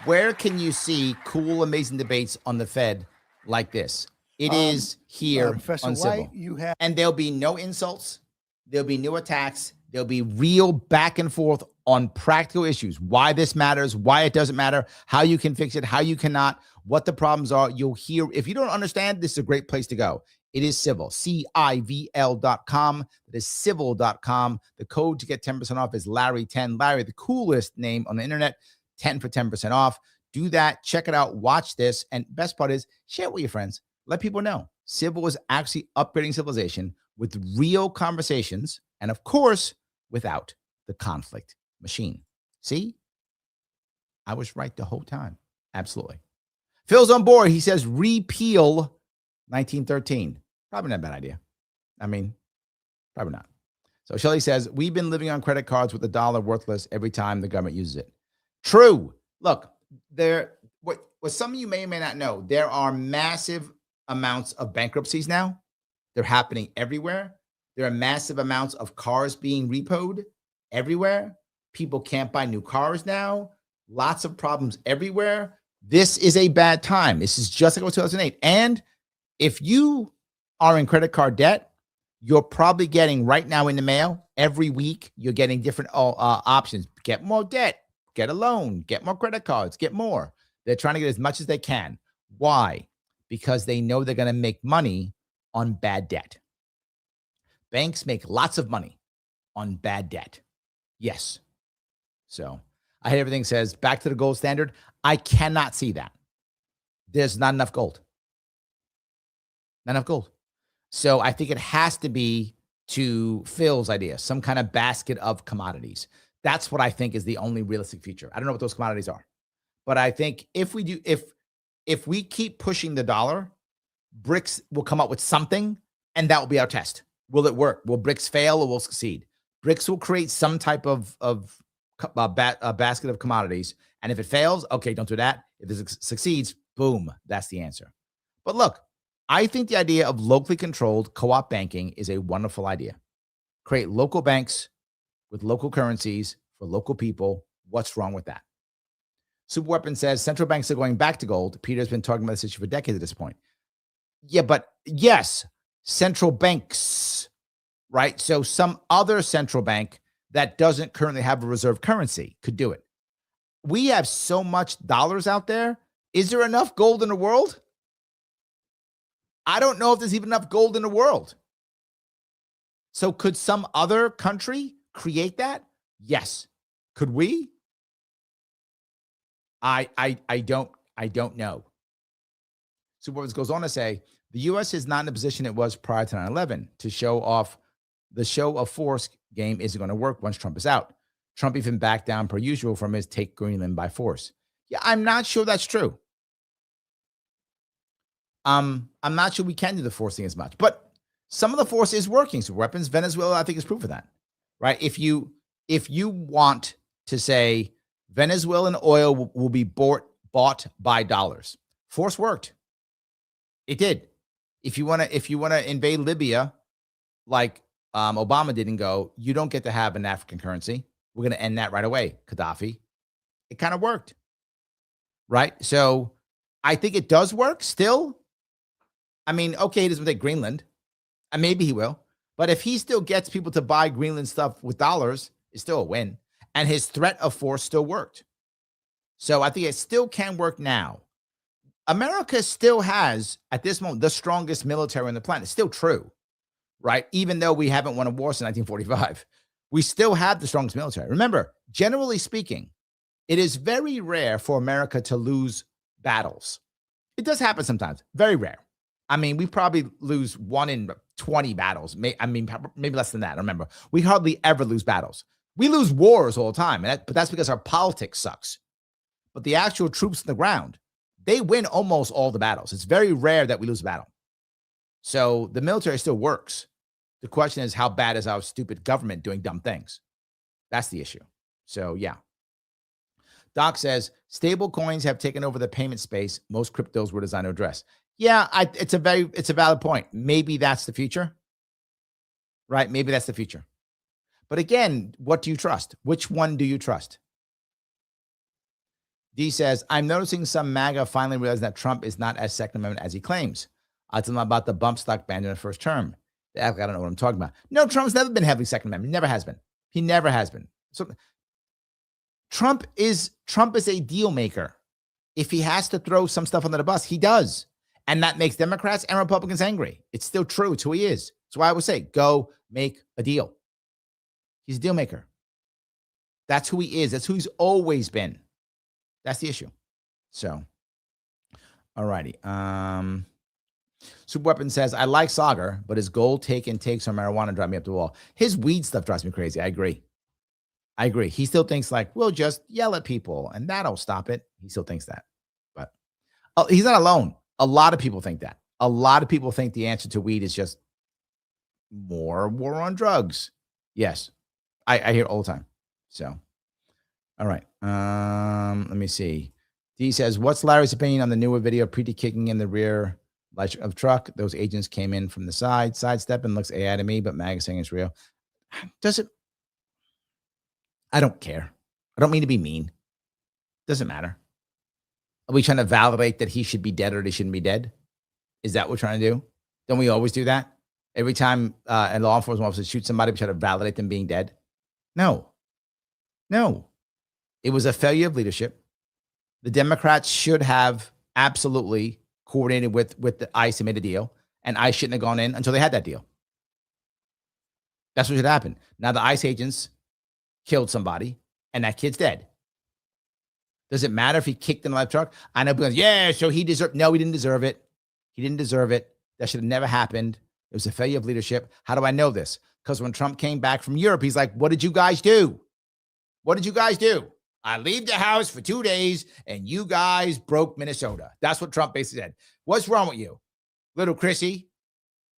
S1: Where can you see cool, amazing debates on the Fed like this? It is here
S6: Professor
S1: on Civil.
S6: White, you have.
S1: And there'll be no insults. There'll be no attacks. There'll be real back and forth on practical issues, why this matters, why it doesn't matter, how you can fix it, how you cannot, what the problems are. You'll hear. If you don't understand, this is a great place to go. It is CiVL, CiVL.com. That is CiVL.com. The code to get 10% off is Larry10. Larry, the coolest name on the internet, 10 for 10% off. Do that. Check it out. Watch this. And best part is share it with your friends. Let people know. CiVL is actually upgrading civilization with real conversations and, of course, without the conflict machine. See? I was right the whole time. Absolutely. Phil's on board. He says repeal 1913. Probably not a bad idea. I mean, probably not. So Shelley says, we've been living on credit cards with the dollar worthless every time the government uses it. True. Look, what some of you may or may not know, there are massive amounts of bankruptcies now. They're happening everywhere. There are massive amounts of cars being repoed everywhere. People can't buy new cars now. Lots of problems everywhere. This is a bad time. This is just like it was 2008. And if you are in credit card debt, you're probably getting right now in the mail every week, you're getting different options. Get more debt, get a loan, get more credit cards, get more. They're trying to get as much as they can. Why? Because they know they're going to make money on bad debt. Banks make lots of money on bad debt. Yes. So I hear everything says back to the gold standard. I cannot see that. There's not enough gold. Not enough gold. So I think it has to be, to Phil's idea, some kind of basket of commodities. That's what I think is the only realistic future. I don't know what those commodities are, but I think if we keep pushing the dollar, BRICS will come up with something, and that will be our test. Will it work? Will BRICS fail or will succeed? BRICS will create some type of basket of commodities, and if it fails, okay, don't do that. If it succeeds, boom, that's the answer. But look, I think the idea of locally controlled co-op banking is a wonderful idea. Create local banks with local currencies for local people. What's wrong with that? Super Weapon says central banks are going back to gold. Peter's been talking about this issue for decades at this point. Yeah, but yes, central banks, right? So some other central bank that doesn't currently have a reserve currency could do it. We have so much dollars out there. Is there enough gold in the world? I don't know if there's even enough gold in the world. So could some other country create that? Yes. Could we? I don't know. So what goes on to say, the U.S. is not in the position it was prior to 9/11 to show off. The show of force game isn't going to work once Trump is out. Trump even backed down per usual from his take Greenland by force. Yeah, I'm not sure that's true. I'm not sure we can do the force thing as much, but some of the force is working. So weapons, Venezuela, I think is proof of that, right? If you want to say Venezuelan oil will be bought by dollars, force worked. It did. If you want to invade Libya, like Obama didn't go, you don't get to have an African currency. We're going to end that right away. Gaddafi. It kind of worked, right? So I think it does work still. I mean, okay, he doesn't take Greenland, and maybe he will, but if he still gets people to buy Greenland stuff with dollars, it's still a win. And his threat of force still worked. So I think it still can work now. America still has, at this moment, the strongest military on the planet. It's still true, right? Even though we haven't won a war since 1945, we still have the strongest military. Remember, generally speaking, it is very rare for America to lose battles. It does happen sometimes, very rare. I mean, we probably lose 1 in 20 battles. Maybe less than that. Remember, we hardly ever lose battles. We lose wars all the time, but that's because our politics sucks. But the actual troops on the ground, they win almost all the battles. It's very rare that we lose a battle. So the military still works. The question is, how bad is our stupid government doing dumb things? That's the issue. So, yeah. Doc says, stable coins have taken over the payment space most cryptos were designed to address. Yeah, it's a valid point. Maybe that's the future, right? Maybe that's the future. But again, what do you trust? Which one do you trust? D says, I'm noticing some MAGA finally realizing that Trump is not as Second Amendment as he claims. I'll tell them about the bump stock ban in the first term. I don't know what I'm talking about. No, Trump's never been heavily Second Amendment. He never has been. He never has been. So Trump is a deal maker. If he has to throw some stuff under the bus, he does. And that makes Democrats and Republicans angry. It's still true. It's who he is. That's why I would say, go make a deal. He's a deal maker. That's who he is. That's who he's always been. That's the issue. So, all righty. Super Weapon says, I like Sagar, but his gold take and takes on marijuana drive me up the wall. His weed stuff drives me crazy. I agree. He still thinks like, we'll just yell at people and that'll stop it. He still thinks that. But he's not alone. A lot of people think that. A lot of people think the answer to weed is just more war on drugs. Yes. I hear it all the time. So, all right. Let me see. D says, what's Larry's opinion on the newer video of Preeti kicking in the rear light of truck? Those agents came in from the sidestep and looks AI to me, but Mag is saying it's real. Does it? I don't care. I don't mean to be mean. Doesn't matter. Are we trying to validate that he should be dead or he shouldn't be dead? Is that what we're trying to do? Don't we always do that? Every time a law enforcement officer shoots somebody, we try to validate them being dead? No. It was a failure of leadership. The Democrats should have absolutely coordinated with the ICE and made a deal, and ICE shouldn't have gone in until they had that deal. That's what should happen. Now the ICE agents killed somebody, and that kid's dead. Does it matter if he kicked in the left truck? I know because, yeah, so he deserved. No, he didn't deserve it. He didn't deserve it. That should have never happened. It was a failure of leadership. How do I know this? Because when Trump came back from Europe, he's like, what did you guys do? What did you guys do? I leave the house for 2 days and you guys broke Minnesota. That's what Trump basically said. What's wrong with you? Little Chrissy,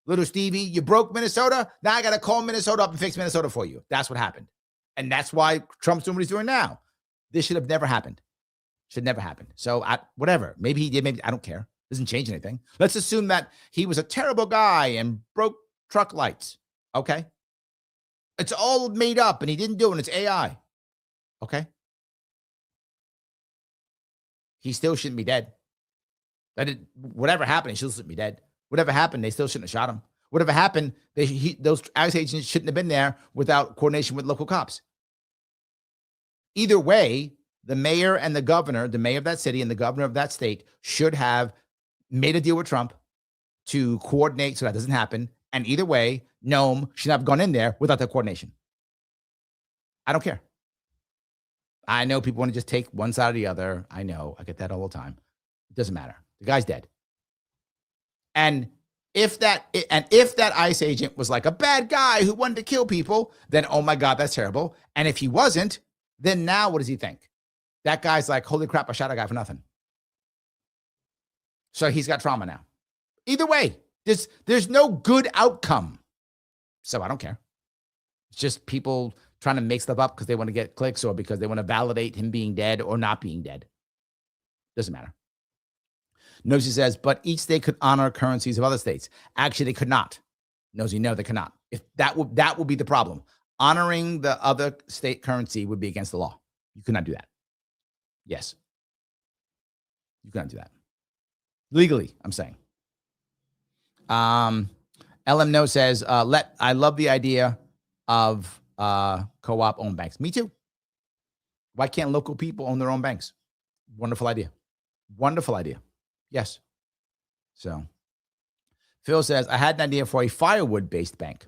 S1: little Stevie, you broke Minnesota. Now I got to call Minnesota up and fix Minnesota for you. That's what happened. And that's why Trump's doing what he's doing now. This should have never happened. Should never happen. So whatever. Maybe he did. Maybe I don't care. Doesn't change anything. Let's assume that he was a terrible guy and broke truck lights. Okay. It's all made up and he didn't do it. And it's AI. Okay. he still shouldn't be dead. Whatever happened, he still shouldn't be dead. Whatever happened, they still shouldn't have shot him. Whatever happened, those ICE agents shouldn't have been there without coordination with local cops. Either way, the mayor and the governor, the mayor of that city and the governor of that state should have made a deal with Trump to coordinate so that doesn't happen. And either way, Nome should not have gone in there without that coordination. I don't care. I know people want to just take one side or the other. I know. I get that all the time. It doesn't matter. The guy's dead. And if that ICE agent was like a bad guy who wanted to kill people, then, oh my God, that's terrible. And if he wasn't, then now what does he think? That guy's like, holy crap, I shot a guy for nothing. So he's got trauma now. Either way, there's no good outcome. So I don't care. It's just people trying to make stuff up because they want to get clicks or because they want to validate him being dead or not being dead. Doesn't matter. Nosy says, but each state could honor currencies of other states. Actually, they could not. Nosy, no, they could not. If that would be the problem. Honoring the other state currency would be against the law. You could not do that. Yes. You cannot do that. Legally, I'm saying. LM No says, I love the idea of co-op owned banks. Me too. Why can't local people own their own banks? Wonderful idea. Wonderful idea. Yes. So Phil says, I had an idea for a firewood-based bank.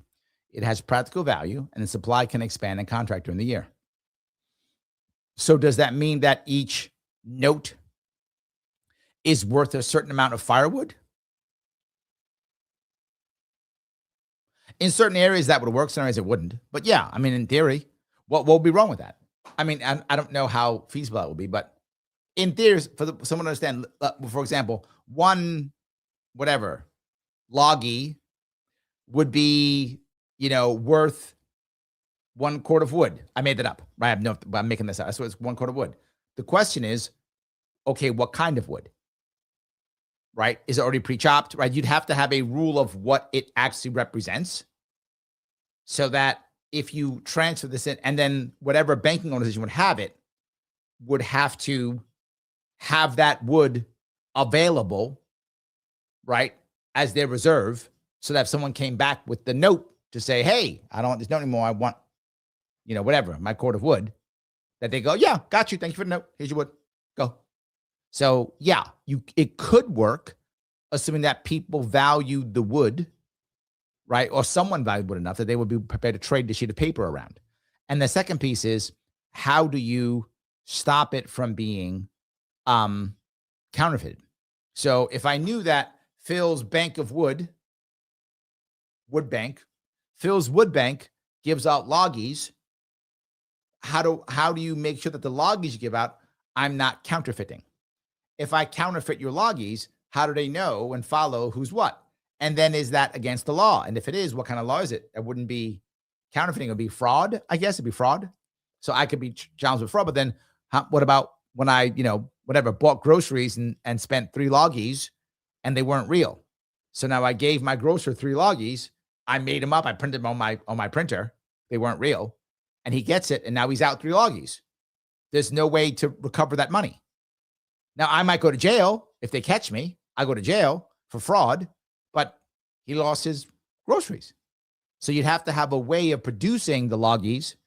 S1: It has practical value, and the supply can expand and contract during the year. So does that mean that each note is worth a certain amount of firewood? In certain areas, that would work. Some areas it wouldn't. But yeah, I mean, in theory, what would be wrong with that? I mean, I don't know how feasible that would be, but in theory, for someone to understand, for example, one, whatever, loggy would be, worth 1 quart of wood. I made that up. Right? I'm making this up. That's what it's 1 quart of wood. The question is, okay, what kind of wood? Right? Is it already pre-chopped? Right? You'd have to have a rule of what it actually represents so that if you transfer this in, and then whatever banking organization would have it, would have to have that wood available, right, as their reserve, so that if someone came back with the note to say, hey, I don't want this note anymore, I want, whatever, my quart of wood, that they go, yeah, got you, thank you for the note, here's your wood, go. So yeah, it could work, assuming that people valued the wood, right, or someone valued wood enough that they would be prepared to trade the sheet of paper around. And the second piece is, how do you stop it from being counterfeited? So if I knew that Phil's Bank of Wood Bank, Phil's Wood Bank gives out loggies, how do you make sure that the loggies you give out, I'm not counterfeiting? If I counterfeit your loggies, how do they know and follow who's what? And then is that against the law? And if it is, what kind of law is it? It wouldn't be counterfeiting. It would be fraud, I guess. It'd be fraud. So I could be challenged with fraud. But then what about when I, bought groceries and spent 3 loggies and they weren't real? So now I gave my grocer 3 loggies. I made them up. I printed them on my printer. They weren't real. And he gets it. And now he's out 3 loggies. There's no way to recover that money. Now, I might go to jail if they catch me. I go to jail for fraud, but he lost his groceries. So you'd have to have a way of producing the loggies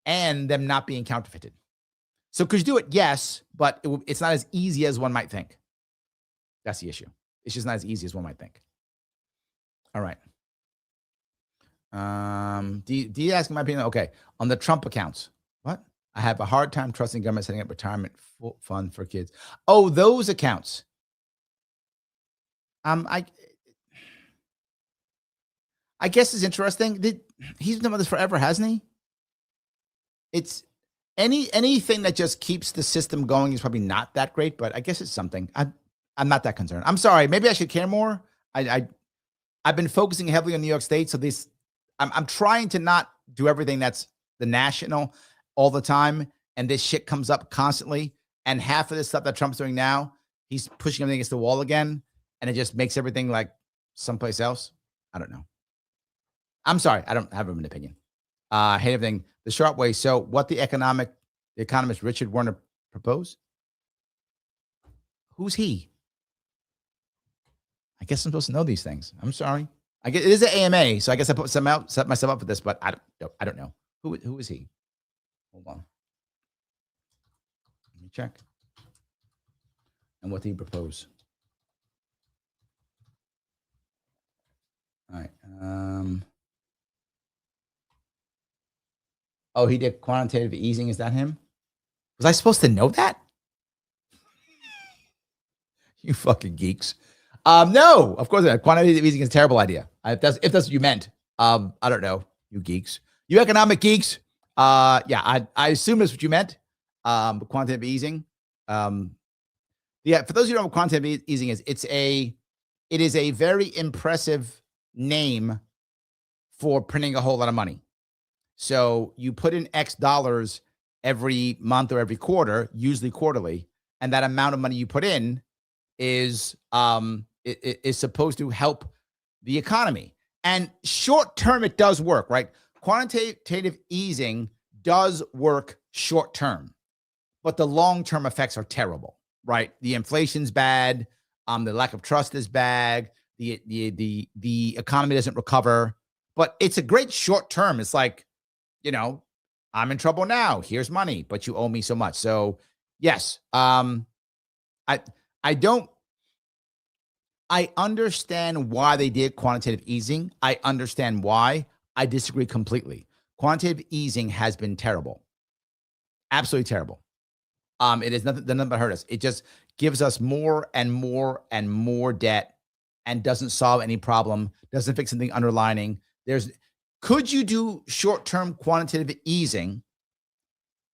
S1: and them not being counterfeited. So could you do it? Yes, but it's not as easy as one might think. That's the issue. It's just not as easy as one might think. All right. D asking my opinion. Okay. On the Trump accounts. What? I have a hard time trusting government setting up retirement fund for kids. Oh, those accounts. I guess it's interesting. He's been doing this forever, hasn't he? It's anything that just keeps the system going is probably not that great, but I guess it's something. I'm not that concerned. I'm sorry. Maybe I should care more. I've been focusing heavily on New York State, so I'm trying to not do everything that's the national all the time, and this shit comes up constantly. And half of this stuff that Trump's doing now, he's pushing everything against the wall again, and it just makes everything like someplace else. I don't know. I'm sorry. I don't have an opinion. I hate everything the Sharpe way. So what the economist Richard Werner proposed? Who's he? I guess I'm supposed to know these things. I'm sorry. I guess it is an AMA, so I guess I set myself up for this, but I don't know. Who is he? Hold on. Let me check. And what did he propose? All right. Oh, he did quantitative easing. Is that him? Was I supposed to know that? You fucking geeks. No, of course not. Quantitative easing is a terrible idea. If that's what you meant. I don't know. You geeks. You economic geeks. Yeah, I assume that's what you meant. Quantitative easing. Yeah, for those of you who know what quantitative easing is, it is a very impressive name for printing a whole lot of money. So you put in X dollars every month or every quarter, usually quarterly, and that amount of money you put in is supposed to help the economy. And short term, it does work, right? Quantitative easing does work short term, but the long term effects are terrible, right? The inflation's bad. The lack of trust is bad. The economy doesn't recover, but it's a great short term. It's like, I'm in trouble now. Here's money, but you owe me so much. So yes, I understand why they did quantitative easing. I understand why. I disagree completely. Quantitative easing has been terrible. Absolutely terrible. It is nothing but hurt us. It just gives us more and more and more debt and doesn't solve any problem, doesn't fix anything underlining. Could you do short-term quantitative easing?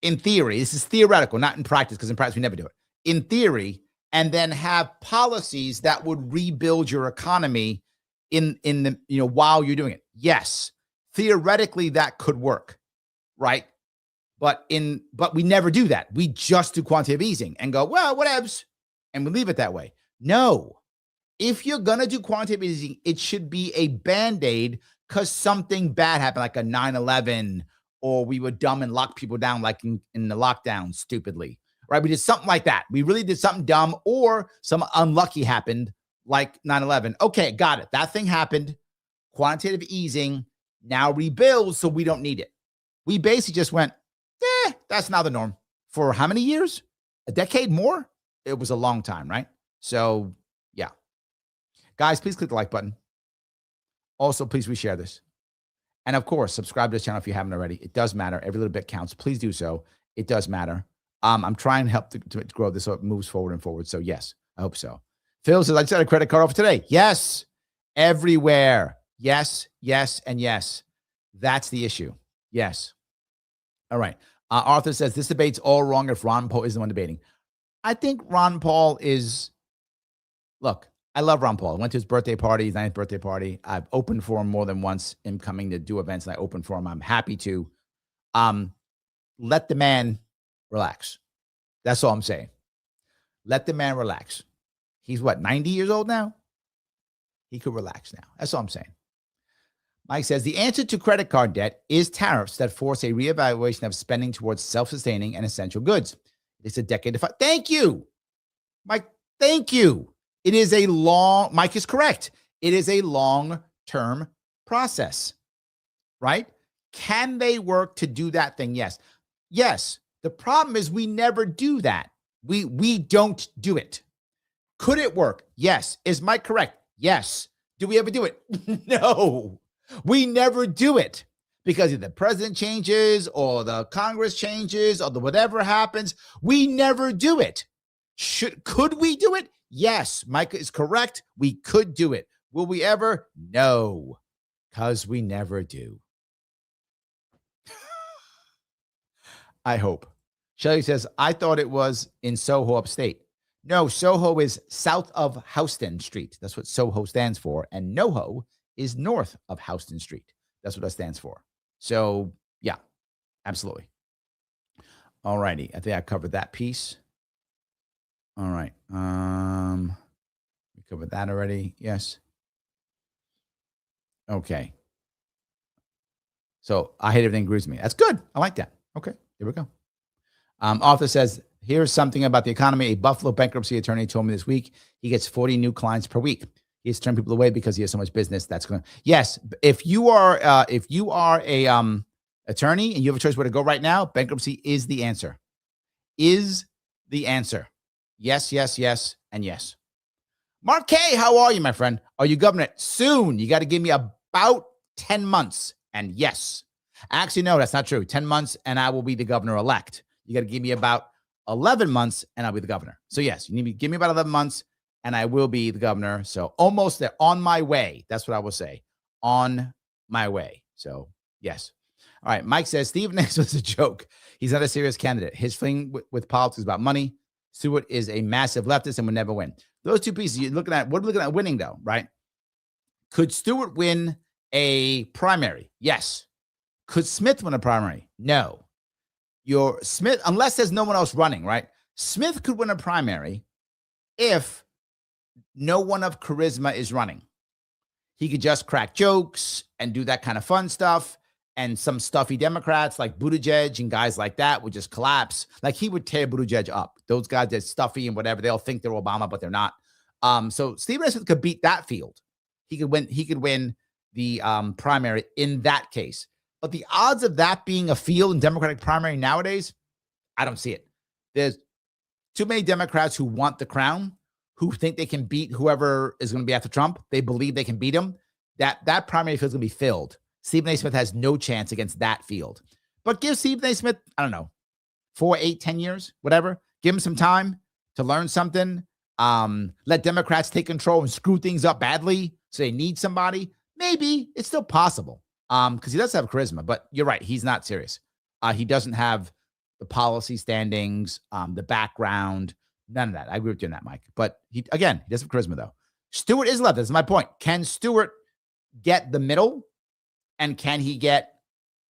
S1: In theory, this is theoretical, not in practice, because in practice we never do it. In theory, and then have policies that would rebuild your economy in the while you're doing it. Yes, theoretically that could work, right? But we never do that. We just do quantitative easing and go, well, whatevs, and we leave it that way. No, if you're gonna do quantitative easing, it should be a band-aid because something bad happened, like a 9/11, or we were dumb and locked people down, like in the lockdown, stupidly, right? We did something like that. We really did something dumb, or some unlucky happened, like 9/11. Okay, got it. That thing happened. Quantitative easing now rebuilds, so we don't need it. We basically just went, that's now the norm. For how many years? A decade more? It was a long time, right? So, yeah. Guys, please click the like button. Also, please reshare this. And of course, subscribe to this channel if you haven't already. It does matter. Every little bit counts. Please do so. It does matter. I'm trying to help to grow this so it moves forward and forward. So yes, I hope so. Phil says, I just had a credit card offer today. Yes, everywhere. Yes, yes, and yes. That's the issue. Yes. All right. Arthur says, this debate's all wrong if Ron Paul is the one debating. I think Ron Paul is, look, I love Ron Paul. I went to his birthday party, his 9th birthday party. I've opened for him more than once in coming to do events, and I opened for him. I'm happy to. Let the man relax. That's all I'm saying. Let the man relax. He's what, 90 years old now? He could relax now. That's all I'm saying. Mike says, the answer to credit card debt is tariffs that force a reevaluation of spending towards self-sustaining and essential goods. It's a decade to fight. Thank you, Mike. Thank you. It is a long, Mike is correct. It is a long-term process, right? Can they work to do that thing? Yes. Yes. The problem is we never do that. We don't do it. Could it work? Yes. Is Mike correct? Yes. Do we ever do it? No. We never do it because if the president changes or the Congress changes or the whatever happens, we never do it. Could we do it? Yes, Micah is correct. We could do it. Will we ever? No, because we never do. I hope. Shelly says, I thought it was in Soho upstate. No, Soho is south of Houston Street. That's what Soho stands for. And NoHo is north of Houston Street. That's what that stands for. So, yeah, absolutely. All righty. I think I covered that piece. All right. We covered that already. Yes. Okay. So I hate everything agrees with me. That's good. I like that. Okay. Here we go. Arthur says Here's something about the economy. A Buffalo bankruptcy attorney told me this week he gets 40 new clients per week. He has turned people away because he has so much business. That's going to, yes. If you are a attorney and you have a choice where to go right now, bankruptcy is the answer. Is the answer. Yes, yes, yes, and yes. Mark K, how are you, my friend? Are you governor soon? You got to give me about 10 months. And yes. Actually, no, that's not true. 10 months and I will be the governor-elect. You got to give me about 11 months and I'll be the governor. So yes, you need to give me about 11 months and I will be the governor. So almost there, on my way. That's what I will say. On my way. So yes. All right. Mike says, Stephen A. was a joke. He's not a serious candidate. His thing with politics is about money. Stewart is a massive leftist and would never win. Those two pieces you're looking at, what are we looking at winning though, right? Could Stewart win a primary? Yes. Could Smith win a primary? No. Your Smith, unless there's no one else running, right? Smith could win a primary if no one of charisma is running. He could just crack jokes and do that kind of fun stuff. And some stuffy Democrats like Buttigieg and guys like that would just collapse. Like he would tear Buttigieg up. Those guys that stuffy and whatever, they'll think they're Obama, but they're not. So Stephen A. Smith could beat that field. He could win the primary in that case. But the odds of that being a field in Democratic primary nowadays, I don't see it. There's too many Democrats who want the crown, who think they can beat whoever is going to be after Trump. They believe they can beat him. That primary field is going to be filled. Stephen A. Smith has no chance against that field. But give Stephen A. Smith, I don't know, 4, 8, 10 years, whatever. Give him some time to learn something. Let Democrats take control and screw things up badly so they need somebody. Maybe it's still possible. Because he does have charisma, but you're right. He's not serious. He doesn't have the policy standings, the background, none of that. I agree with you on that, Mike. But he does have charisma, though. Stewart is left. That's my point. Can Stewart get the middle and can he get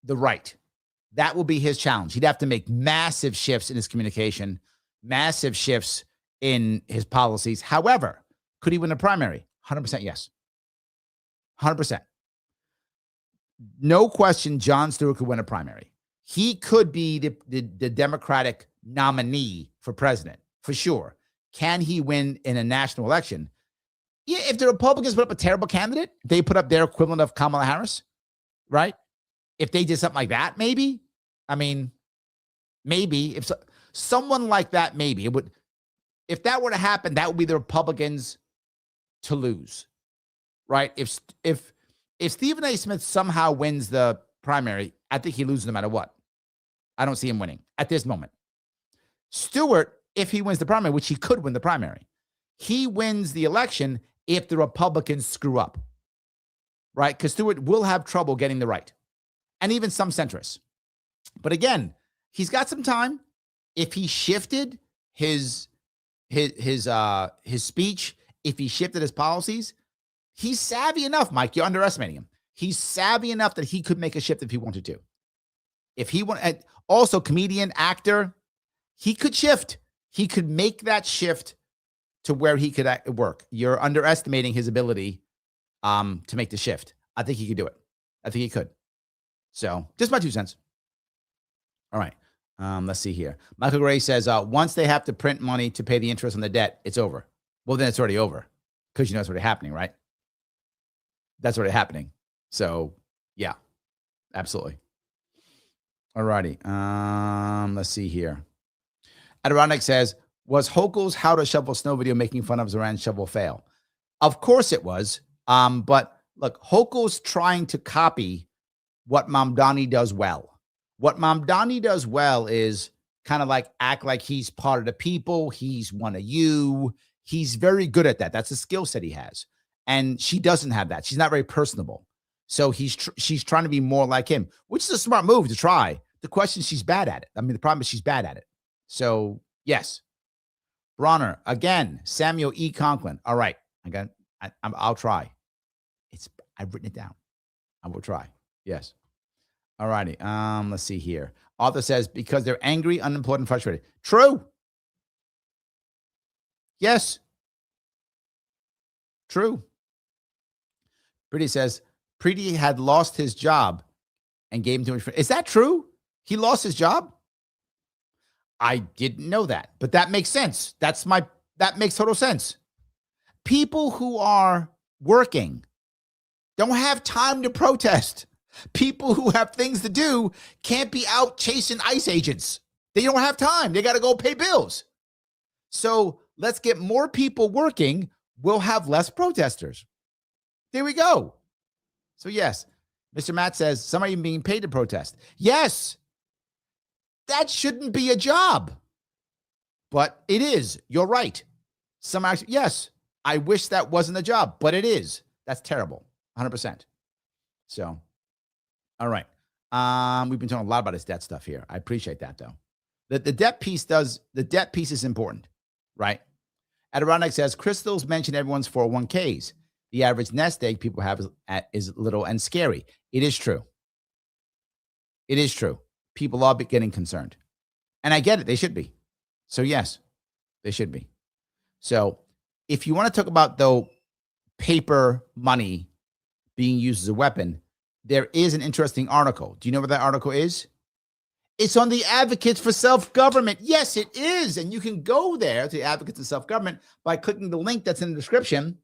S1: the right? That will be his challenge. He'd have to make massive shifts in his communication, massive shifts in his policies. However, could he win a primary? 100% yes. 100%. No question, Jon Stewart could win a primary. He could be the Democratic nominee for president, for sure. Can he win in a national election? Yeah, if the Republicans put up a terrible candidate, they put up their equivalent of Kamala Harris, right? If they did something like that, maybe. I mean, maybe. If someone like that, maybe. It would. If that were to happen, that would be the Republicans to lose, right? If Stephen A. Smith somehow wins the primary, I think he loses no matter what. I don't see him winning at this moment. Stewart, if he wins the primary, which he could win the primary, he wins the election if the Republicans screw up, right? Because Stewart will have trouble getting the right, and even some centrists. But again, he's got some time. If he shifted his speech, if he shifted his policies, he's savvy enough, Mike. You're underestimating him. He's savvy enough that he could make a shift if he wanted to. If he wanted, also comedian, actor, he could shift. He could make that shift to where he could work. You're underestimating his ability to make the shift. I think he could do it. I think he could. So just my 2 cents. All right. Let's see here. Michael Gray says, once they have to print money to pay the interest on the debt, it's over. Well, then it's already over because you know it's already happening, right? That's already happening. So, yeah, absolutely. All righty. Let's see here. Adirondack says, was Hochul's How to Shovel Snow video making fun of Zoran's shovel fail? Of course it was. But look, Hochul's trying to copy what Mamdani does well. What Mamdani does well is kind of like act like he's part of the people. He's one of you. He's very good at that. That's a skill set he has. And she doesn't have that. She's not very personable. So she's trying to be more like him, which is a smart move to try. The question is she's bad at it. I mean, the problem is she's bad at it. So, yes. Bronner, again, Samuel E. Conklin. All right. I'll try. I've written it down. I will try. Yes. All righty. Let's see here. Author says, because they're angry, unemployed, and frustrated. True. Yes. True. Preeti says, Preeti had lost his job and gave him too much. Is that true? He lost his job? I didn't know that, but that makes sense. That makes total sense. People who are working don't have time to protest. People who have things to do can't be out chasing ICE agents. They don't have time. They got to go pay bills. So let's get more people working. We'll have less protesters. There we go. So yes, Mr. Matt says some are even being paid to protest. Yes, that shouldn't be a job, but it is. You're right. Some actually, yes, I wish that wasn't a job, but it is. That's terrible. 100%. So, all right. We've been talking a lot about this debt stuff here. I appreciate that though. The debt piece is important, right? Adirondack says, Crystals mentioned everyone's 401ks. The average nest egg people have is little and scary. It is true. It is true. People are getting concerned. And I get it. They should be. So yes, they should be. So if you want to talk about, though, paper money being used as a weapon, there is an interesting article. Do you know what that article is? It's on the Advocates for Self-Government. Yes, it is. And you can go there to the Advocates for Self-Government by clicking the link that's in the description.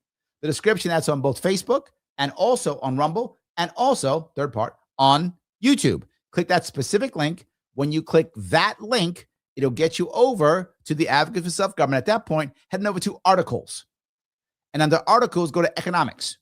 S1: The description that's on both Facebook and also on Rumble and also, third part, on YouTube. Click that specific link. When you click that link, it'll get you over to the Advocates for Self-Government. At that point, heading over to articles. And under articles, go to economics.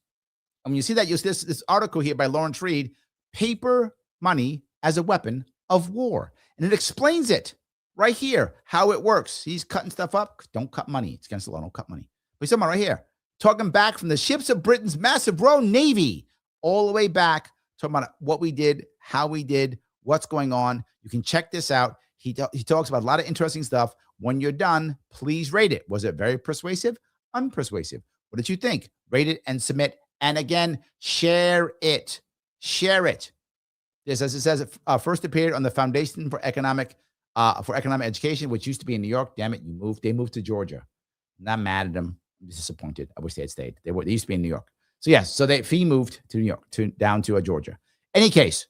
S1: And when you see that, you'll see this article here by Lawrence Reed, Paper Money as a Weapon of War. And it explains it right here, how it works. He's cutting stuff up. Don't cut money. It's against the law. Don't cut money. But he's talking about right here, talking back from the ships of Britain's massive Royal Navy all the way back, talking about what we did, how we did, what's going on. You can check this out. He talks about a lot of interesting stuff. When you're done, please rate it. Was it very persuasive? Unpersuasive? What did you think? Rate it and submit. And again, share it. Share it. This, as it says, first appeared on the Foundation for Economic Education, which used to be in New York. Damn it, they moved to Georgia. I'm not mad at them. I'm disappointed. I wish they had stayed. They used to be in New York. So yes, so FEE moved to New York, down to Georgia. Any case,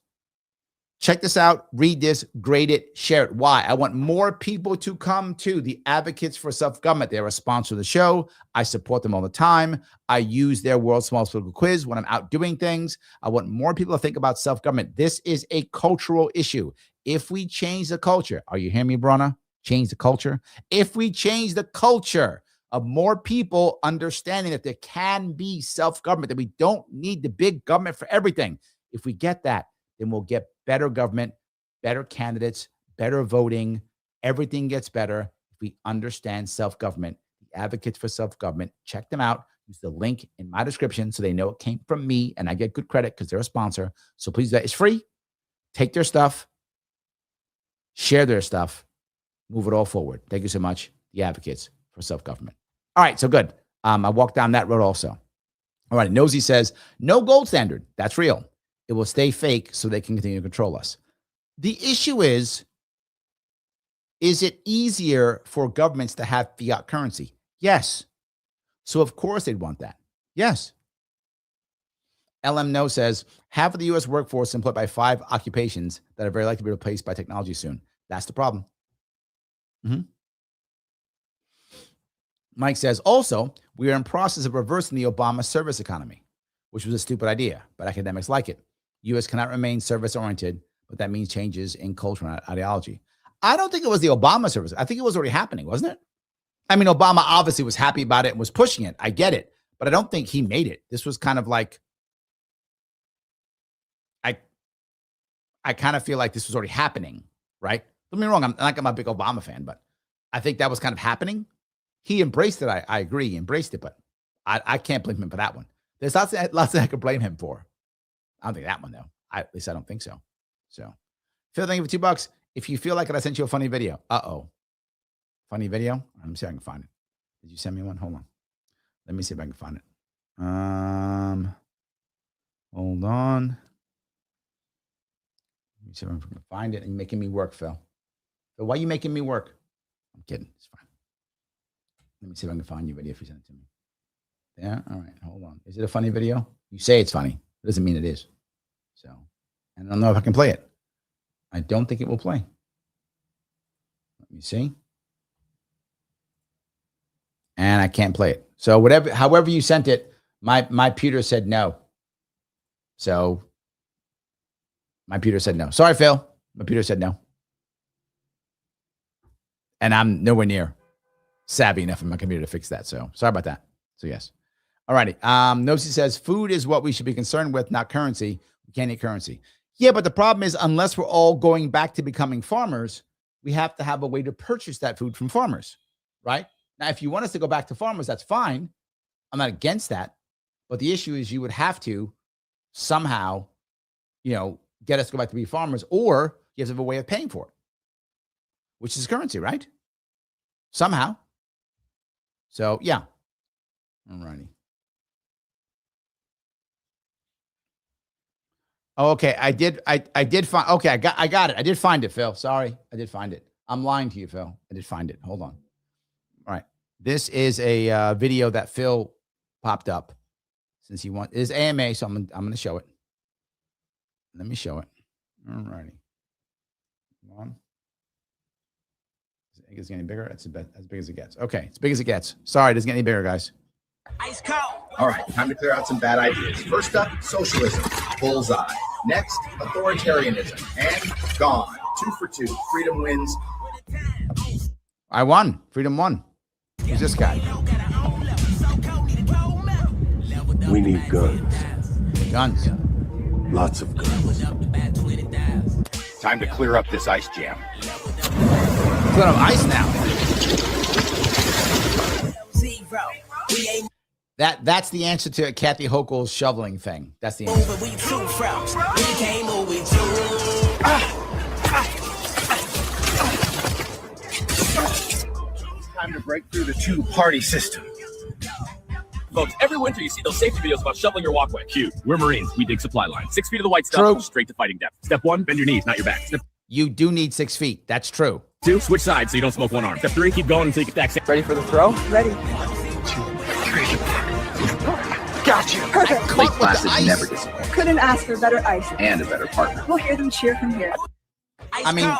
S1: check this out, read this, grade it, share it. Why? I want more people to come to the Advocates for Self-Government. They're a sponsor of the show. I support them all the time. I use their World's Smallest Political Quiz when I'm out doing things. I want more people to think about self-government. This is a cultural issue. If we change the culture, are you hearing me, Bronna? Change the culture. If we change the culture of more people understanding that there can be self-government, that we don't need the big government for everything. If we get that, then we'll get better government, better candidates, better voting. Everything gets better if we understand self-government. The Advocates for Self-Government, check them out. Use the link in my description so they know it came from me and I get good credit because they're a sponsor. So please, it's free. Take their stuff, share their stuff, move it all forward. Thank you so much. The Advocates for Self-Government. All right, so good. I walked down that road also. All right, Nosy says, no gold standard. That's real. It will stay fake so they can continue to control us. The issue is it easier for governments to have fiat currency? Yes. So of course they'd want that. Yes. LM No says, half of the U.S. workforce is employed by 5 occupations that are very likely to be replaced by technology soon. That's the problem. Mike says, also, we are in process of reversing the Obama service economy, which was a stupid idea, but academics like it. U.S. cannot remain service-oriented, but that means changes in culture and ideology. I don't think it was the Obama service. I think it was already happening, wasn't it? I mean, Obama obviously was happy about it and was pushing it. I get it, but I don't think he made it. This was kind of like, I kind of feel like this was already happening, right? Don't get me wrong, I'm a big Obama fan, but I think that was kind of happening. He embraced it. I agree, he embraced it, but I can't blame him for that one. There's lots that I could blame him for. I don't think that one, though. At least I don't think so. So, Phil, thank you for $2. If you feel like it, I sent you a funny video. Funny video? Let me see if I can find it. Did you send me one? Hold on. Let me see if I can find it. Hold on. Let me see if I can find it. And you're making me work, Phil. So why are you making me work? I'm kidding. It's fine. Let me see if I can find your video if you send it to me. Yeah? All right. Hold on. Is it a funny video? You say it's funny. It doesn't mean it is. So, I don't know if I can play it. I don't think it will play. Let me see. And I can't play it. So however you sent it, my computer said no. So my computer said no. Sorry, Phil. My computer said no. And I'm nowhere near savvy enough in my computer to fix that. So sorry about that. So yes. All righty. Nosy says food is what we should be concerned with, not currency. We can't eat currency. Yeah, but the problem is unless we're all going back to becoming farmers, we have to have a way to purchase that food from farmers, right? Now, if you want us to go back to farmers, that's fine. I'm not against that. But the issue is you would have to somehow, get us to go back to be farmers, or you have to have a way of paying for it, which is currency, right? Somehow. So, yeah. All righty. Oh, okay. I did find, okay. I got it. I did find it, Phil. Sorry. I did find it. I'm lying to you, Phil. I did find it. Hold on. All right. This is a video that Phil popped up since he wants, is AMA. So I'm going to show it. Let me show it. All righty. Come on. Is it getting bigger? It's as big as it gets. Okay. It's big as it gets. Sorry. It doesn't get any bigger, guys.
S7: Ice cold. All right, time to clear out some bad ideas. First up, socialism, bullseye. Next, authoritarianism, and gone. 2 for 2. Freedom wins.
S1: I won. Freedom won. Who's this guy?
S8: We need guns.
S1: Guns.
S8: Lots of guns.
S7: Time to clear up this ice jam.
S1: Clear up ice now. That's the answer to Kathy Hochul's shoveling thing. That's the answer.
S7: Time to break through the two-party system.
S9: Folks, every winter you see those safety videos about shoveling your walkway. Cute. We're Marines. We dig supply lines. 6 feet of the white stuff, straight to fighting depth. Step 1, bend your knees, not your back. Step
S1: You do need 6 feet. That's true.
S9: 2, switch sides so you don't smoke one arm. Step 3, keep going until you get that same.
S10: Ready for the throw? Ready.
S7: 1, 2, 3. Gotcha.
S10: Perfect.
S7: Lake Placid never disappoint.
S10: Couldn't ask for better ice.
S7: And a better partner.
S10: We'll hear them cheer from here.
S1: I mean,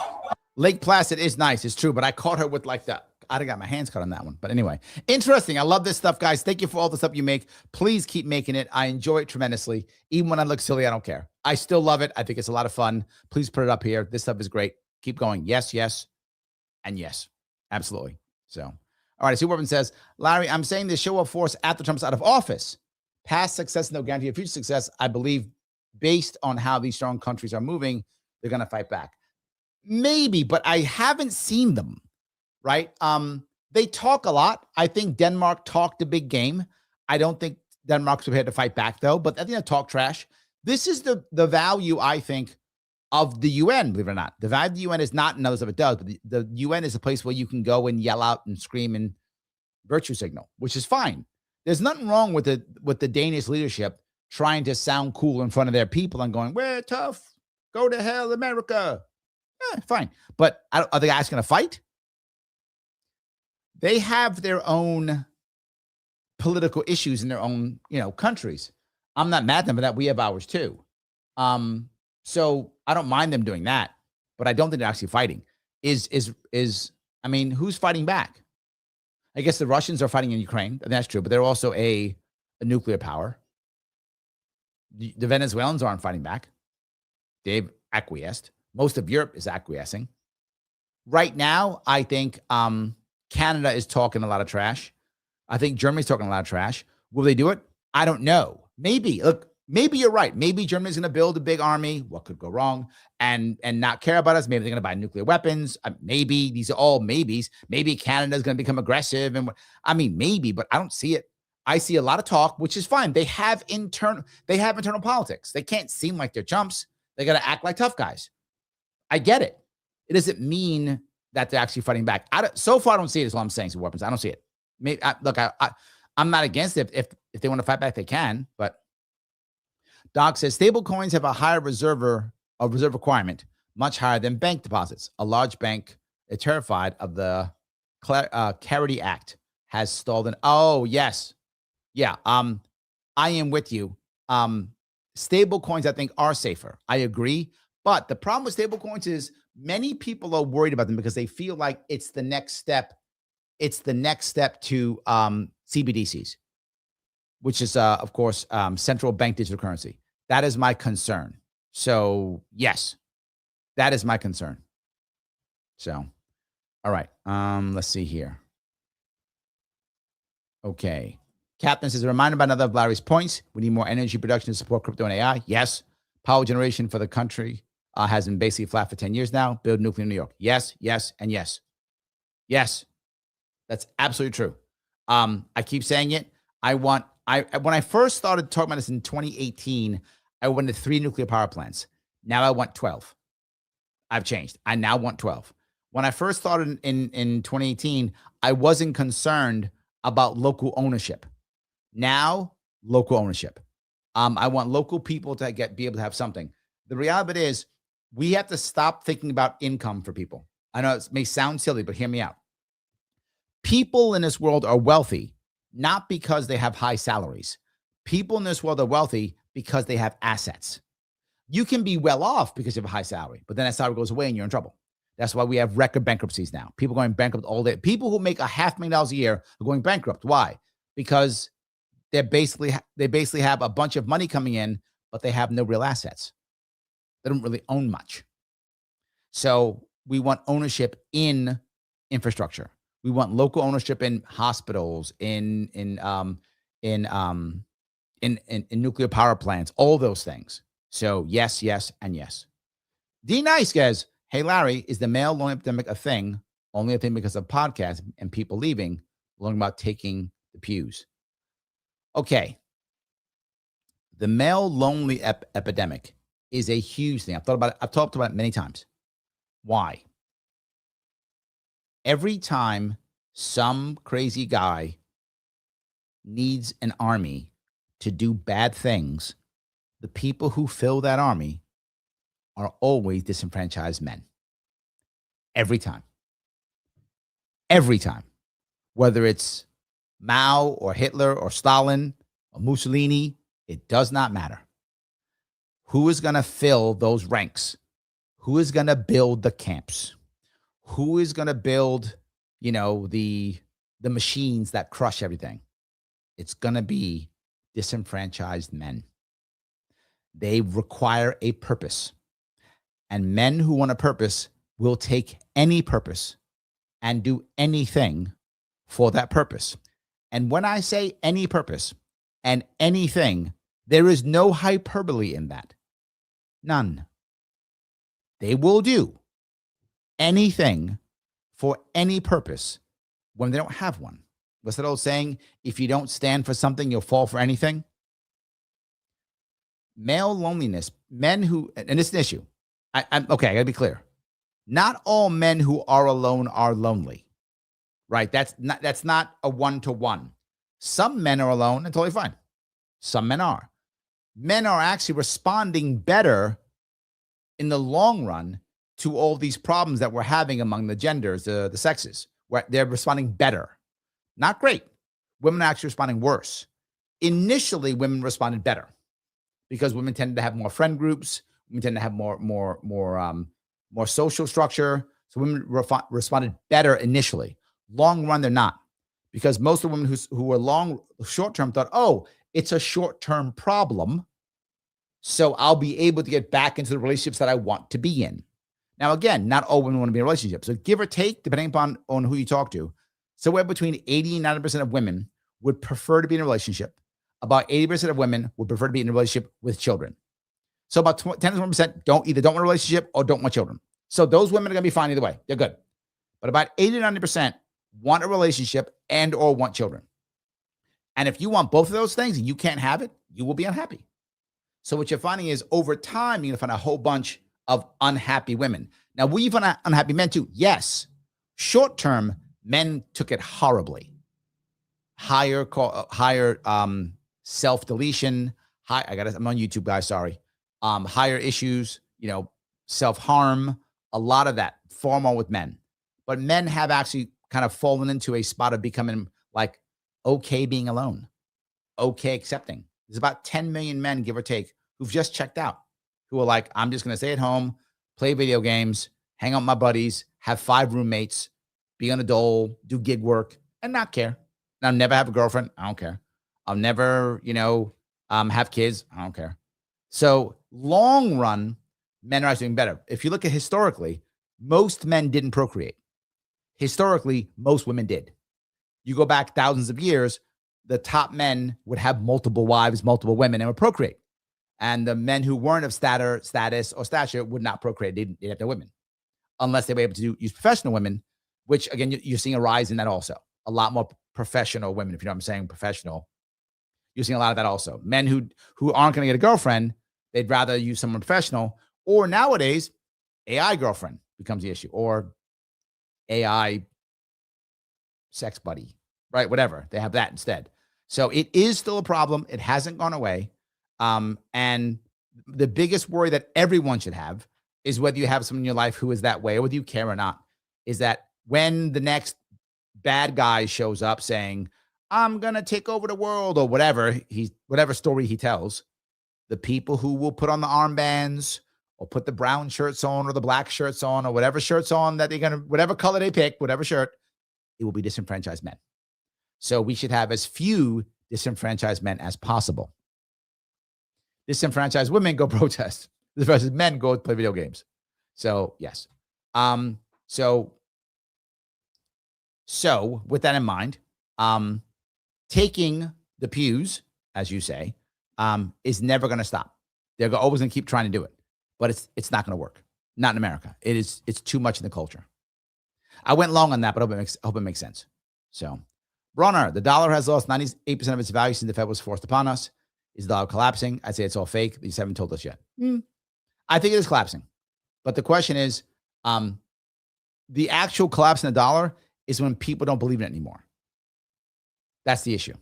S1: Lake Placid is nice. It's true. But I caught her with like the, I'd have got my hands cut on that one. But anyway, interesting. I love this stuff, guys. Thank you for all the stuff you make. Please keep making it. I enjoy it tremendously. Even when I look silly, I don't care. I still love it. I think it's a lot of fun. Please put it up here. This stuff is great. Keep going. Yes, yes, and yes. Absolutely. So, all right. See what says. Larry, I'm saying the show of force after Trump's out of office. Past success, no guarantee of future success. I believe based on how these strong countries are moving, they're going to fight back. Maybe, but I haven't seen them. Right. They talk a lot. I think Denmark talked a big game. I don't think Denmark's prepared to fight back, though. But I think they talk trash. This is the value, I think, of the UN, believe it or not. The value of the UN is not in other stuff it does, but the UN is a place where you can go and yell out and scream and virtue signal, which is fine. There's nothing wrong with the Danish leadership trying to sound cool in front of their people and going, we're tough. Go to hell, America. Fine. But are the guys going to fight? They have their own political issues in their own, countries. I'm not mad at them for that. We have ours too. So I don't mind them doing that, but I don't think they're actually fighting. I mean, who's fighting back? I guess the Russians are fighting in Ukraine. That's true, but they're also a nuclear power. The Venezuelans aren't fighting back. They've acquiesced. Most of Europe is acquiescing. Right now, I think Canada is talking a lot of trash. I think Germany's talking a lot of trash. Will they do it? I don't know. Maybe. Look, maybe you're right. Maybe Germany's going to build a big army. What could go wrong? And not care about us. Maybe they're going to buy nuclear weapons. Maybe. These are all maybes. Maybe Canada's going to become aggressive. And maybe, but I don't see it. I see a lot of talk, which is fine. They have internal politics. They can't seem like they're chumps. They got to act like tough guys. I get it. It doesn't mean that they're actually fighting back. So far, I don't see it. Is what I'm saying. So weapons, I don't see it. Maybe, I'm not against it. If they want to fight back, they can. But Doc says stable coins have a higher reserve requirement, much higher than bank deposits. A large bank is terrified of the Clarity Act has stalled. Oh yes, yeah. I am with you. Stable coins, I think, are safer. I agree. But the problem with stable coins is Many people are worried about them because they feel like it's the next step. It's the next step to CBDCs, which is, of course, central bank digital currency. That is my concern. So, yes, that is my concern. So, all right. Let's see here. Okay. Captain says, a reminder about another of Larry's points. We need more energy production to support crypto and AI. Yes. Power generation for the country has been basically flat for 10 years now. Build nuclear in New York. Yes, yes, and yes. Yes. That's absolutely true. I keep saying it. When I first started talking about this in 2018, I wanted 3 nuclear power plants. Now I want 12. I've changed. I now want 12. When I first started in 2018, I wasn't concerned about local ownership. Now, local ownership. I want local people to be able to have something. The reality of it is, we have to stop thinking about income for people. I know it may sound silly, but hear me out. People in this world are wealthy, not because they have high salaries. People in this world are wealthy because they have assets. You can be well off because you have a high salary, but then that salary goes away and you're in trouble. That's why we have record bankruptcies now. People going bankrupt all day. People who make $500,000 a year are going bankrupt. Why? Because they basically have a bunch of money coming in, but they have no real assets. They don't really own much. So we want ownership in infrastructure. We want local ownership in hospitals, in nuclear power plants, all those things. So yes, yes, and yes. D Nice says, hey, Larry, is the male loan epidemic a thing? Only a thing because of podcasts and people leaving, learning about taking the pews. Okay. The male lonely epidemic is a huge thing. I've talked about it many times. Why? Every time some crazy guy needs an army to do bad things, the people who fill that army are always disenfranchised men. Every time. Every time. Whether it's Mao or Hitler or Stalin or Mussolini, it does not matter. Who is going to fill those ranks? Who is going to build the camps? Who is going to build, the machines that crush everything? It's going to be disenfranchised men. They require a purpose. And men who want a purpose will take any purpose and do anything for that purpose. And when I say any purpose and anything, there is no hyperbole in that. None. They will do anything for any purpose when they don't have one. What's that old saying? If you don't stand for something, you'll fall for anything. Male loneliness, men who, and it's an issue. I gotta be clear. Not all men who are alone are lonely, right? That's not a one-to-one. Some men are alone and totally fine. Some men are. Men are actually responding better in the long run to all these problems that we're having among the genders, the sexes, where they're responding better. Not great. Women are actually responding worse. Initially, women responded better because women tended to have more friend groups. Women tend to have more social structure. So women responded better initially. Long run, they're not, because most of the women who were short-term thought, oh, it's a short-term problem, so I'll be able to get back into the relationships that I want to be in. Now, again, not all women want to be in a relationship. So give or take, depending upon who you talk to, somewhere between 80 and 90% of women would prefer to be in a relationship. About 80% of women would prefer to be in a relationship with children. So about 10 to 20% don't want a relationship or don't want children. So those women are going to be fine either way. They're good. But about 80 to 90% want a relationship and or want children. And if you want both of those things and you can't have it, you will be unhappy. So what you're finding is over time, you're going to find a whole bunch of unhappy women. Now, will you find unhappy men too? Yes. Short term, men took it horribly. Higher self-deletion. I'm on YouTube, guys. Sorry. Higher issues, self-harm, a lot of that, far more with men. But men have actually kind of fallen into a spot of becoming like okay being alone, okay accepting. There's about 10 million men, give or take, who've just checked out, who are like, I'm just going to stay at home, play video games, hang out with my buddies, have 5 roommates, be on a dole, do gig work, and not care. And I'll never have a girlfriend. I don't care. I'll never, have kids. I don't care. So long run, men are actually doing better. If you look at historically, most men didn't procreate. Historically, most women did. You go back thousands of years, the top men would have multiple wives, multiple women, and would procreate. And the men who weren't of status or stature would not procreate. They'd have their women, unless they were able to use professional women, which, again, you're seeing a rise in that also. A lot more professional women, if you know what I'm saying, professional. You're seeing a lot of that also. Men who aren't going to get a girlfriend, they'd rather use someone professional. Or nowadays, AI girlfriend becomes the issue, or AI sex buddy, right? Whatever. They have that instead. So it is still a problem. It hasn't gone away. And the biggest worry that everyone should have is whether you have someone in your life who is that way, or whether you care or not, is that when the next bad guy shows up saying, I'm going to take over the world, or whatever story he tells, the people who will put on the armbands or put the brown shirts on or the black shirts on or whatever shirts on that they're going to, whatever color they pick, whatever shirt, it will be disenfranchised men. So we should have as few disenfranchised men as possible. Disenfranchised women go protest versus men go play video games. So yes. So with that in mind, taking the pews, as you say, is never going to stop. They're always going to keep trying to do it, but it's not going to work. Not in America. It's too much in the culture. I went long on that, but I hope it makes sense. So, Bronner, the dollar has lost 98% of its value since the Fed was forced upon us. Is the dollar collapsing? I'd say it's all fake. These haven't told us yet. I think it is collapsing. But the question is, the actual collapse in the dollar is when people don't believe in it anymore. That's the issue.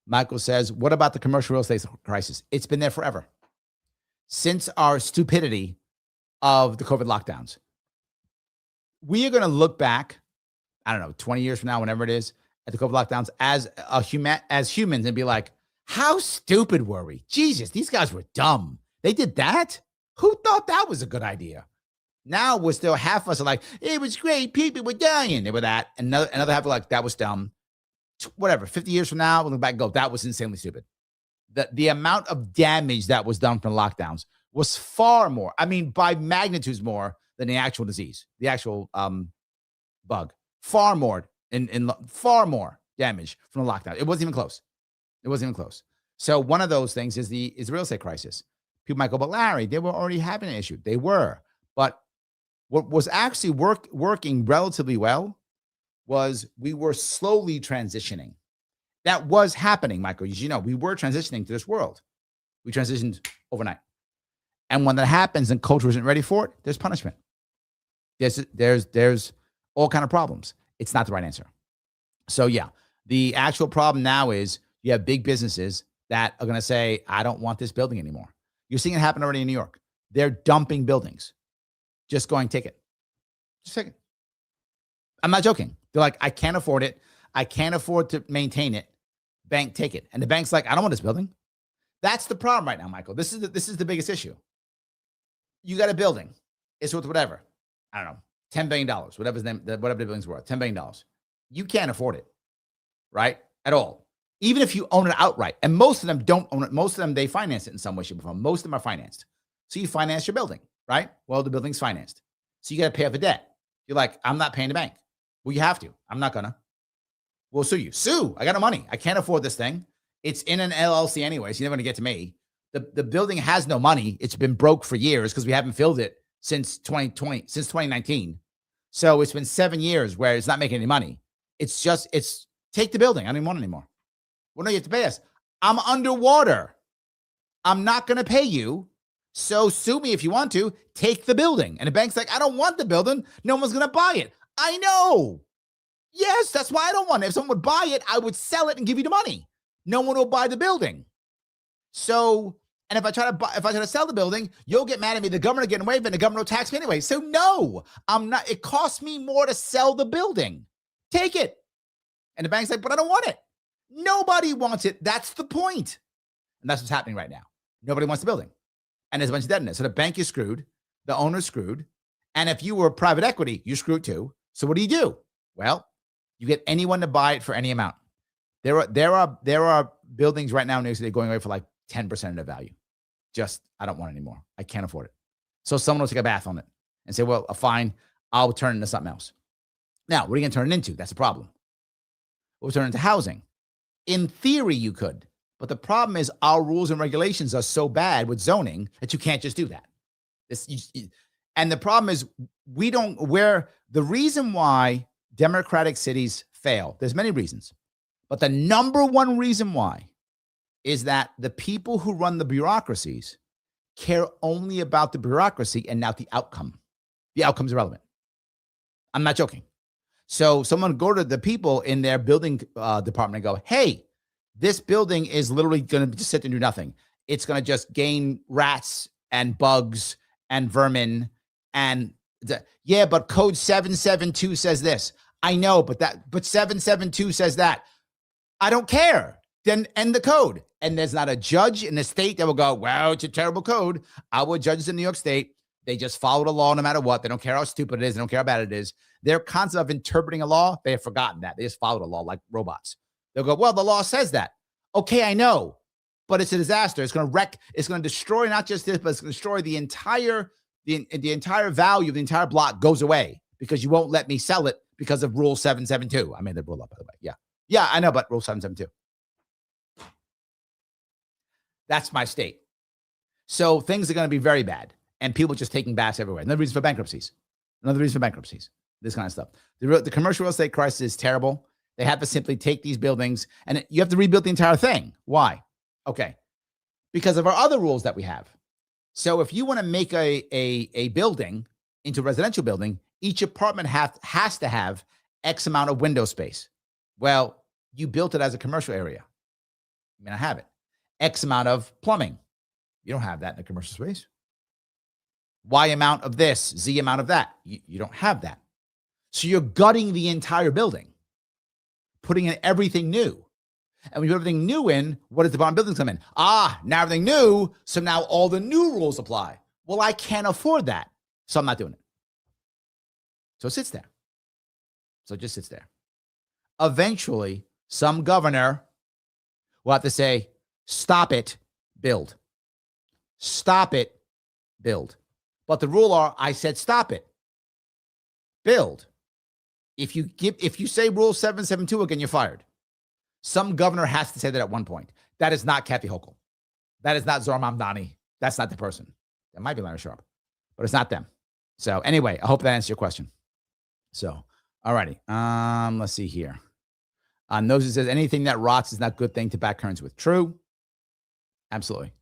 S1: Michael says, what about the commercial real estate crisis? It's been there forever. Since our stupidity of the COVID lockdowns. We are going to look back, 20 years from now, whenever it is, at the COVID lockdowns as humans and be like, how stupid were we? Jesus, these guys were dumb. They did that? Who thought that was a good idea? Now we're still, half of us are like, it was great. People were dying. They were that. Another half are like, that was dumb. Whatever, 50 years from now, we'll look back and go, that was insanely stupid. The amount of damage that was done from the lockdowns was far more, by magnitudes more than the actual disease, the actual bug. Far more damage from the lockdown. It wasn't even close. So one of those things is the real estate crisis. People might go, but Larry, they were already having an issue. They were. But what was actually working relatively well was we were slowly transitioning. That was happening, Michael. As you know, we were transitioning to this world. We transitioned overnight. And when that happens and culture isn't ready for it, there's punishment. There's all kind of problems. It's not the right answer. So yeah, the actual problem now is you have big businesses that are going to say, I don't want this building anymore. You're seeing it happen already in New York. They're dumping buildings. Just going, take it. Just take it. I'm not joking. They're like, I can't afford it. I can't afford to maintain it. Bank, take it. And the bank's like, I don't want this building. That's the problem right now, Michael. This is the biggest issue. You got a building. It's worth whatever. I don't know, $10 billion, whatever the building's worth, $10 billion. You can't afford it, right? At all. Even if you own it outright. And most of them don't own it. Most of them, they finance it in some way, shape, or form. Most of them are financed. So you finance your building, right? Well, the building's financed. So you got to pay off the debt. You're like, I'm not paying the bank. Well, you have to. I'm not gonna. We'll sue you. Sue. I got no money. I can't afford this thing. It's in an LLC anyway, so you're never gonna get to me. The building has no money. It's been broke for years because we haven't filled it since 2019. So it's been 7 years where it's not making any money. It's take the building. I don't even want it anymore. Well, no, you have to pay us. I'm underwater. I'm not gonna pay you. So sue me if you want to. Take the building. And the bank's like, I don't want the building. No one's gonna buy it. I know. Yes, that's why I don't want it. If someone would buy it, I would sell it and give you the money. No one will buy the building. So, and if I try to sell the building, you'll get mad at me. The government will get away with it, and the government will tax me anyway. So no, I'm not. It costs me more to sell the building. Take it. And the bank's like, but I don't want it. Nobody wants it. That's the point. And that's what's happening right now. Nobody wants the building. And there's a bunch of debt in it. So the bank is screwed. The owner's screwed. And if you were private equity, you're screwed too. So what do? Well, you get anyone to buy it for any amount. There are buildings right now in New York City going away for like 10% of the value. Just, I don't want it anymore. I can't afford it. So someone will take a bath on it and say, well, fine, I'll turn it into something else. Now, what are you going to turn it into? That's a problem. We'll turn it into housing. In theory, you could. But the problem is our rules and regulations are so bad with zoning that you can't just do that. And the problem is the reason why democratic cities fail, there's many reasons. But the number one reason why is that the people who run the bureaucracies care only about the bureaucracy and not the outcome. The outcome's irrelevant. I'm not joking. So someone go to the people in their building department and go, hey, this building is literally going to just sit and do nothing. It's going to just gain rats and bugs and vermin. And but code 772 says this. I know, but 772 says that. I don't care. Then end the code. And there's not a judge in the state that will go, well, it's a terrible code. Our judges in New York State, they just follow the law no matter what. They don't care how stupid it is. They don't care how bad it is. Their concept of interpreting a law, they have forgotten that. They just follow the law like robots. They'll go, well, the law says that. Okay, I know, but it's a disaster. It's going to wreck. It's going to destroy not just this, but it's going to destroy the entire value of the entire block goes away because you won't let me sell it because of Rule 772. I made that rule up, by the way. Yeah, I know, but Rule 772. That's my state. So things are going to be very bad, and people just taking baths everywhere. Another reason for bankruptcies. This kind of stuff. The commercial real estate crisis is terrible. They have to simply take these buildings, and you have to rebuild the entire thing. Why? Okay. Because of our other rules that we have. So if you want to make a building into a residential building, each apartment has to have X amount of window space. Well, you built it as a commercial area. You may not have it. X amount of plumbing. You don't have that in a commercial space. Y amount of this, Z amount of that. You don't have that. So you're gutting the entire building, putting in everything new. And when you put everything new in, what does the bottom buildings come in? Now everything new, so now all the new rules apply. Well, I can't afford that, so I'm not doing it. So it sits there. So it just sits there. Eventually, some governor will have to say, stop it, build. Stop it, build. But the rule are, I said stop it, build. If you say Rule 772 again, you're fired. Some governor has to say that at one point. That is not Kathy Hochul. That is not Zohar Mamdani. That's not the person. That might be Larry Sharpe, but it's not them. So anyway, I hope that answers your question. So, all righty. Let's see here. Nosy says, anything that rots is not a good thing to back currency with. True. Absolutely.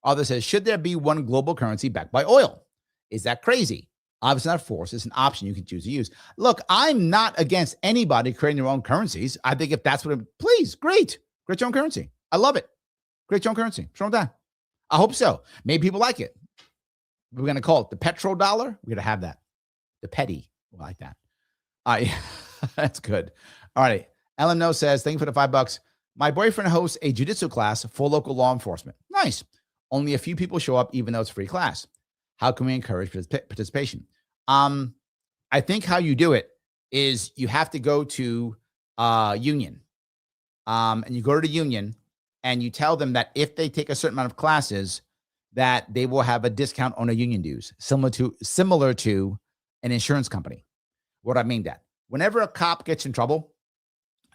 S1: Other says, should there be one global currency backed by oil? Is that crazy? Obviously not forced. It's an option you can choose to use. Look, I'm not against anybody creating their own currencies. I think if that's what please, great. Create your own currency. I love it. Create your own currency. What's wrong with that? I hope so. Maybe people like it. We're going to call it the petrodollar. We're going to have that. The petty. We like that. That's good. All right. Ellen No says, thank you for the $5. My boyfriend hosts a jiu-jitsu class for local law enforcement. Nice. Only a few people show up, even though it's a free class. How can we encourage participation? I think how you do it is you have to go to union. And you go to the union and you tell them that if they take a certain amount of classes, that they will have a discount on a union dues, similar to an insurance company. What I mean that whenever a cop gets in trouble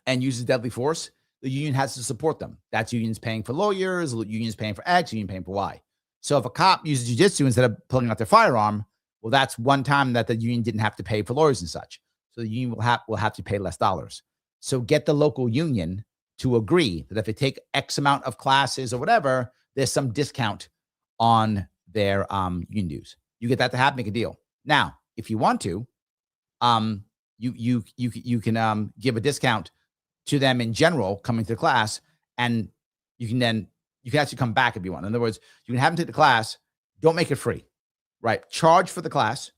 S1: and uses deadly force, the union has to support them. That's unions paying for lawyers, unions paying for X, union paying for Y. So if a cop uses jiu-jitsu instead of pulling out their firearm, well, that's one time that the union didn't have to pay for lawyers and such. So the union will have to pay less dollars. So get the local union to agree that if they take X amount of classes or whatever, there's some discount on their union dues. You get that to happen, make a deal. Now, if you want to, you can give a discount to them in general coming to the class, and you can actually come back if you want. In other words, you can have them take the class, don't make it free, right? Charge for the class,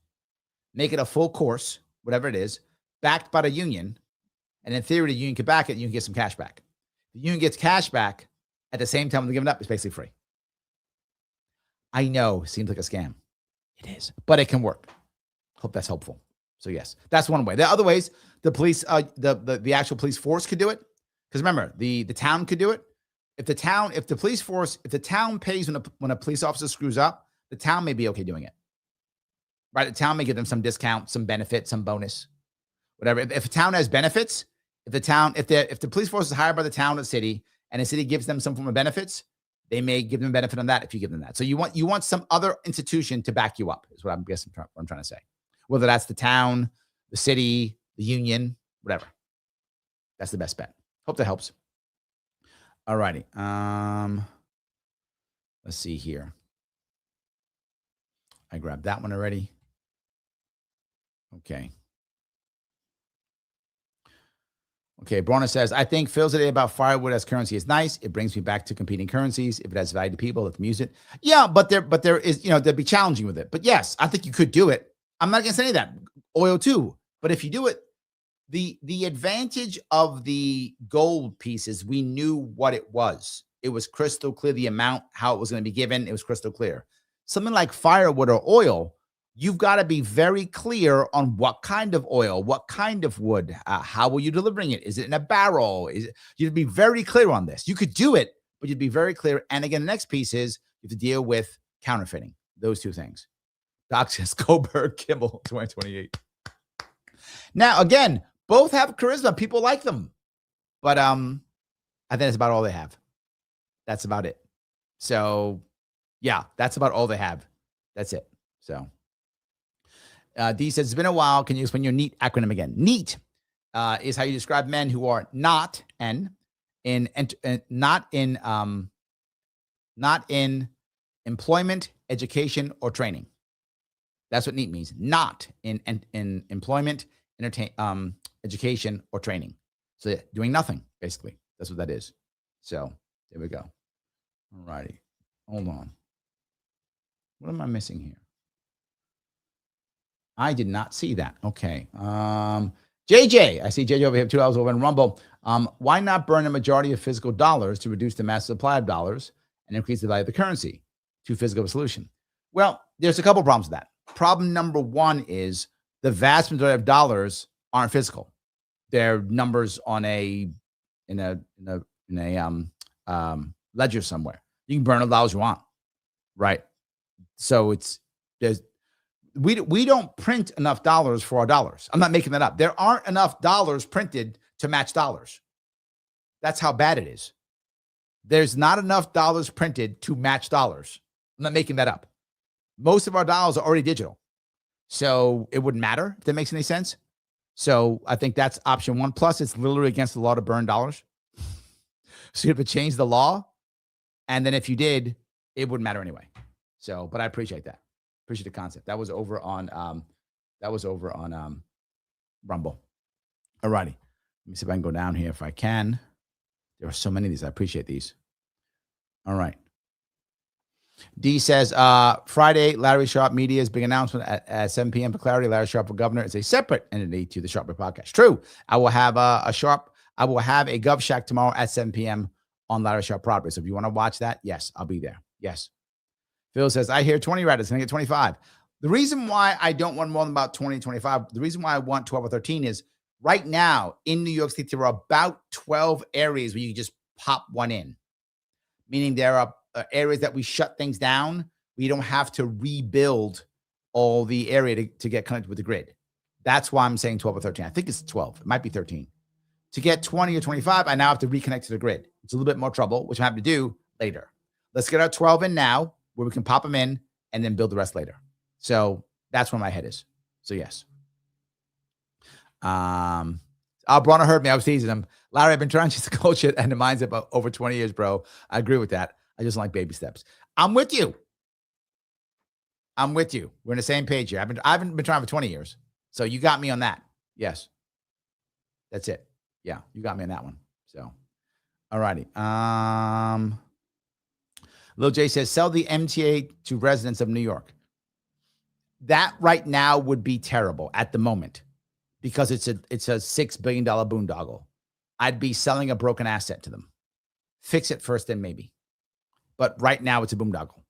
S1: make it a full course, whatever it is, backed by the union. And in theory, the union can back it, and you can get some cash back. The union gets cash back at the same time they're giving it up. It's basically free. I know, seems like a scam. It is, but it can work. Hope that's helpful. So yes, that's one way. The other ways, the police, the actual police force could do it. Because remember, the town could do it. If the town pays when a police officer screws up, the town may be okay doing it. Right? The town may give them some discount, some benefit, some bonus, whatever. If a town has benefits, if the police force is hired by the town or the city, and the city gives them some form of benefits, they may give them benefit on that if you give them that. So you want some other institution to back you up, is what I'm guessing what I'm trying to say. Whether that's the town, the city, the union, whatever. That's the best bet. Hope that helps. All righty. Let's see here. I grabbed that one already. Okay. Okay, Brona says, I think Phil's idea about firewood as currency is nice. It brings me back to competing currencies. If it has value to people, let them use it. Yeah, but there is, they'd be challenging with it. But yes, I think you could do it. I'm not against any of that. Oil too. But if you do it, the advantage of the gold pieces, we knew what it was. It was crystal clear, the amount, how it was going to be given. It was crystal clear. Something like firewood or oil, you've got to be very clear on what kind of oil, what kind of wood, how are you delivering it? Is it in a barrel? You'd be very clear on this. You could do it, but you'd be very clear. And again, the next piece is you have to deal with counterfeiting. Those two things. Doc says, Goldberg, Kimmel, 2028. Now, again, both have charisma. People like them. But I think that's about all they have. That's about it. So, yeah, that's about all they have. That's it. So, D says, it's been a while. Can you explain your NEAT acronym again? NEAT is how you describe men who are not in employment, education, or training. That's what NEAT means. Not in employment, education, or training. So doing nothing, basically. That's what that is. So there we go. All righty. Hold on. What am I missing here? I did not see that. Okay. JJ, I see JJ over here, $2 over in Rumble. Why not burn a majority of physical dollars to reduce the mass supply of dollars and increase the value of the currency? Too physical of a solution. Well, there's a couple problems with that. Problem number one is the vast majority of dollars aren't physical. They're numbers on in a ledger somewhere. You can burn all the dollars you want, right? So we don't print enough dollars for our dollars. I'm not making that up. There aren't enough dollars printed to match dollars. That's how bad it is. There's not enough dollars printed to match dollars. I'm not making that up. Most of our dollars are already digital. So it wouldn't matter if that makes any sense. So I think that's option one. Plus, it's literally against the law to burn dollars. So you have to change the law. And then if you did, it wouldn't matter anyway. So, but I appreciate that. Appreciate the concept. That was over on Rumble. All righty. Let me see if I can go down here if I can. There are so many of these. I appreciate these. All right. D says, Friday, Larry Sharpe Media's big announcement at 7 p.m. for clarity. Larry Sharpe for governor is a separate entity to the Sharpe podcast. True. I will have a Gov Shack tomorrow at 7 p.m. on Larry Sharpe property. So if you want to watch that, yes, I'll be there. Yes. Phil says, I hear 20 writers. Can I get 25? The reason why I don't want more than about 20, 25, the reason why I want 12 or 13 is right now in New York State, there are about 12 areas where you can just pop one in. Meaning there are areas that we shut things down. We don't have to rebuild all the area to get connected with the grid. That's why I'm saying 12 or 13. I think it's 12. It might be 13. To get 20 or 25, I now have to reconnect to the grid. It's a little bit more trouble, which I have to do later. Let's get our 12 in now, where we can pop them in and then build the rest later. So that's where my head is. So yes. Bronner heard me. I was teasing him. Larry, I've been trying to coach it and the mindset about over 20 years, bro. I agree with that. I just like baby steps. I'm with you. We're on the same page here. I haven't been trying for 20 years. So you got me on that. Yes. That's it. Yeah, you got me on that one. So, all righty. Lil J says, sell the MTA to residents of New York. That right now would be terrible at the moment because it's a $6 billion boondoggle. I'd be selling a broken asset to them. Fix it first, then maybe. But right now it's a boondoggle.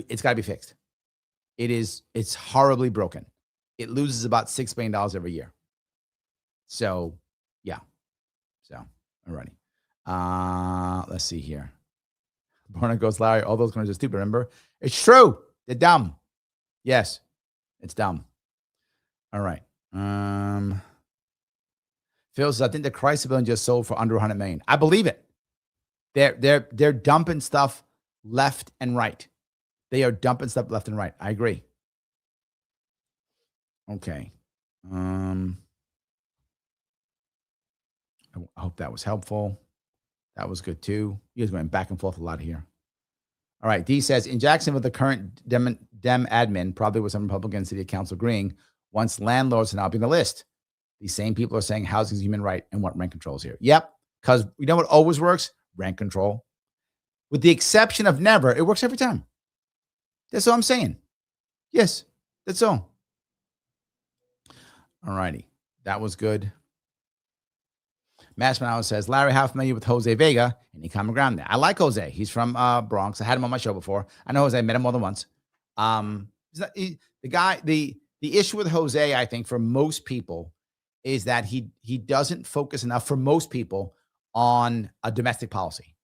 S1: It's got to be fixed. It's horribly broken. it loses about $6 billion every year. So, yeah. So, alrighty. Let's see here. Borna goes, Larry, all those guns are stupid. Remember? It's true. They're dumb. Yes, it's dumb. All right. Phil says, I think the Chrysler Building just sold for under 100 million. I believe it. They're dumping stuff left and right. They are dumping stuff left and right. I agree. Okay. I hope that was helpful. That was good too. You guys went back and forth a lot here. All right. D says, in Jacksonville, the current Dem admin, probably with some Republican city council agreeing, wants landlords to now be on the list. These same people are saying housing is human right and want rent controls here. Yep. Because you know what always works? Rent control. With the exception of never, it works every time. That's all I'm saying. Yes, that's all. All righty. That was good. Mass Manalo says, Larry, how familiar with Jose Vega? Any common ground there? I like Jose. He's from Bronx. I had him on my show before. I know Jose. I met him more than once. The issue with Jose, I think, for most people, is that he doesn't focus enough, for most people, on a domestic policy.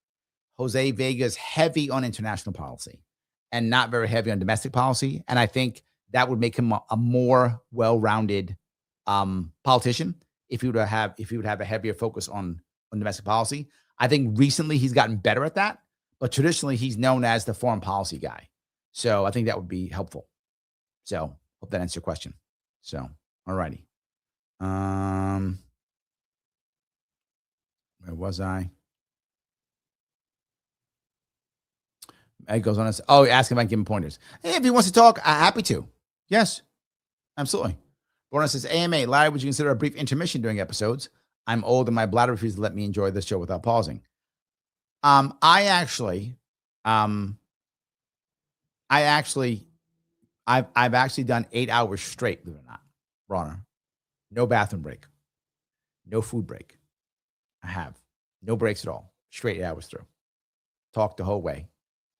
S1: Jose Vega is heavy on international policy and not very heavy on domestic policy. And I think that would make him a more well-rounded politician if he would have a heavier focus on domestic policy. I think recently he's gotten better at that, but traditionally he's known as the foreign policy guy. So I think that would be helpful. So hope that answers your question. So, all righty. Where was I? It goes on. Ask him if I can give him pointers. Hey, if he wants to talk, I'm happy to. Yes, absolutely. Borna says, AMA, Larry, would you consider a brief intermission during episodes? I'm old and my bladder refuses to let me enjoy this show without pausing. I've actually done 8 hours straight, believe it or not, Borna. No bathroom break. No food break. I have. No breaks at all. Straight 8 hours through. Talk the whole way.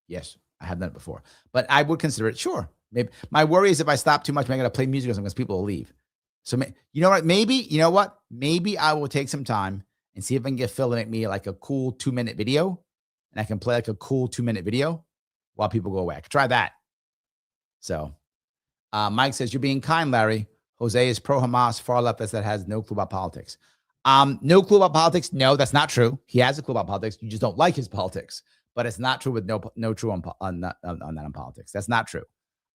S1: Yes, I have done it before. But I would consider it, sure. Maybe. My worry is if I stop too much, I'm going to play music or something because people will leave. So, you know what? Maybe I will take some time and see if I can get Phil to make me like a cool 2-minute video. And I can play like a cool 2-minute video while people go away. I could try that. So, Mike says, you're being kind, Larry. Jose is pro-Hamas, far leftist that has no clue about politics. No clue about politics? No, that's not true. He has a clue about politics. You just don't like his politics. But it's not true with no true on politics. That's not true.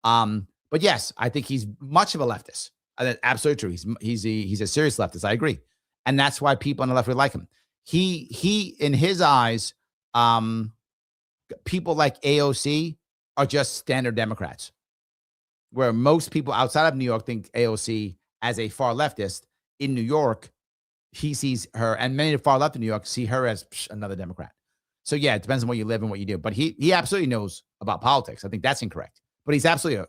S1: But yes, I think he's much of a leftist. Absolutely true. He's a serious leftist. I agree, and that's why people on the left really like him. He in his eyes, people like AOC are just standard Democrats, where most people outside of New York think AOC as a far leftist. In New York, he sees her, and many of the far left in New York see her as another Democrat. So yeah, it depends on where you live and what you do. But he absolutely knows about politics. I think that's incorrect. But he's absolutely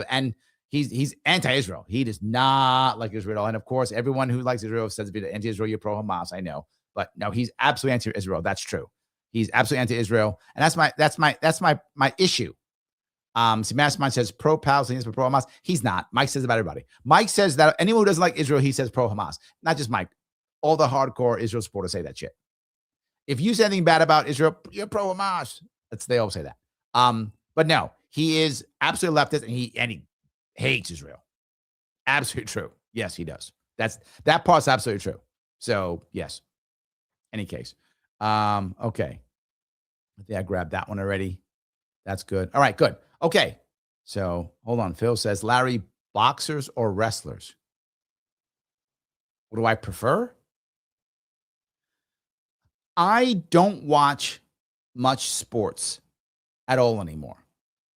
S1: and he's anti-Israel. He does not like Israel. And of course, everyone who likes Israel says to be anti-Israel, you're pro-Hamas. I know, but no, he's absolutely anti-Israel. That's true. He's absolutely anti-Israel, and that's my issue. See, Mastermind says pro-Palestinians, but pro-Hamas. He's not. Mike says about everybody. Mike says that anyone who doesn't like Israel, he says pro-Hamas. Not just Mike. All the hardcore Israel supporters say that shit. If you say anything bad about Israel, you're pro-Hamas. They all say that. But no, he is absolutely leftist, and he hates Israel. Absolutely true. Yes, he does. That part's absolutely true. So yes. Any case. Okay. I think I grabbed that one already. That's good. All right, good. Okay. So hold on. Phil says, Larry, boxers or wrestlers? What do I prefer? I don't watch much sports at all anymore.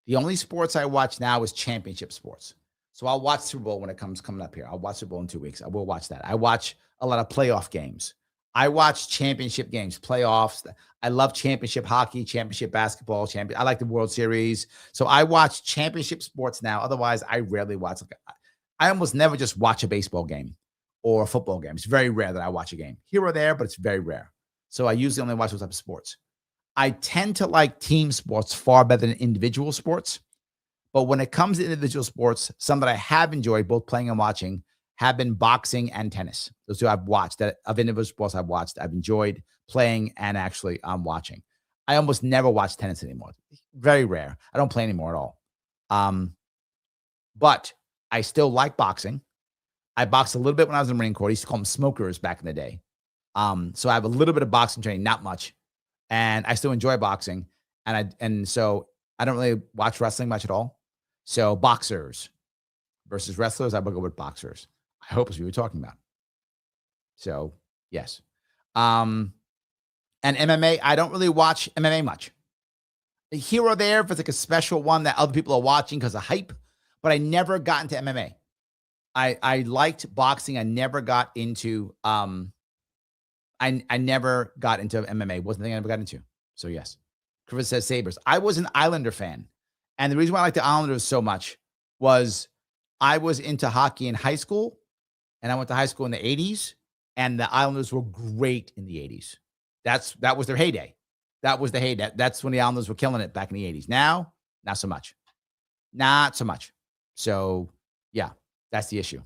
S1: The only sports I watch now is championship sports. So I'll watch Super Bowl when it coming up here. I'll watch Super Bowl in 2 weeks. I will watch that. I watch a lot of playoff games. I watch championship games, playoffs. I love championship hockey, championship basketball, I like the World Series. So I watch championship sports now. Otherwise, I rarely watch. I almost never just watch a baseball game or a football game. It's very rare that I watch a game. Here or there, but it's very rare. So I usually only watch those type of sports. I tend to like team sports far better than individual sports. But when it comes to individual sports, some that I have enjoyed both playing and watching have been boxing and tennis. Those two I've watched, that of individual sports I've watched, I've enjoyed playing and actually watching. I almost never watch tennis anymore. Very rare. I don't play anymore at all. But I still like boxing. I boxed a little bit when I was in the Marine Corps. I used to call them smokers back in the day. So I have a little bit of boxing training, not much. And I still enjoy boxing. And so I don't really watch wrestling much at all. So boxers versus wrestlers, I would go with boxers. I hope it's what we were talking about. So, yes. And MMA, I don't really watch MMA much. Here or there, if it's like a special one that other people are watching because of hype, but I never got into MMA. I liked boxing. I never got into I never got into MMA. Wasn't the thing I ever got into. So yes. Chris says Sabres. I was an Islander fan. And the reason why I liked the Islanders so much was I was into hockey in high school, and I went to high school in the 80s, and the Islanders were great in the 80s. That was their heyday. That was the heyday. That's when the Islanders were killing it back in the 80s. Now, not so much. Not so much. So, yeah, that's the issue.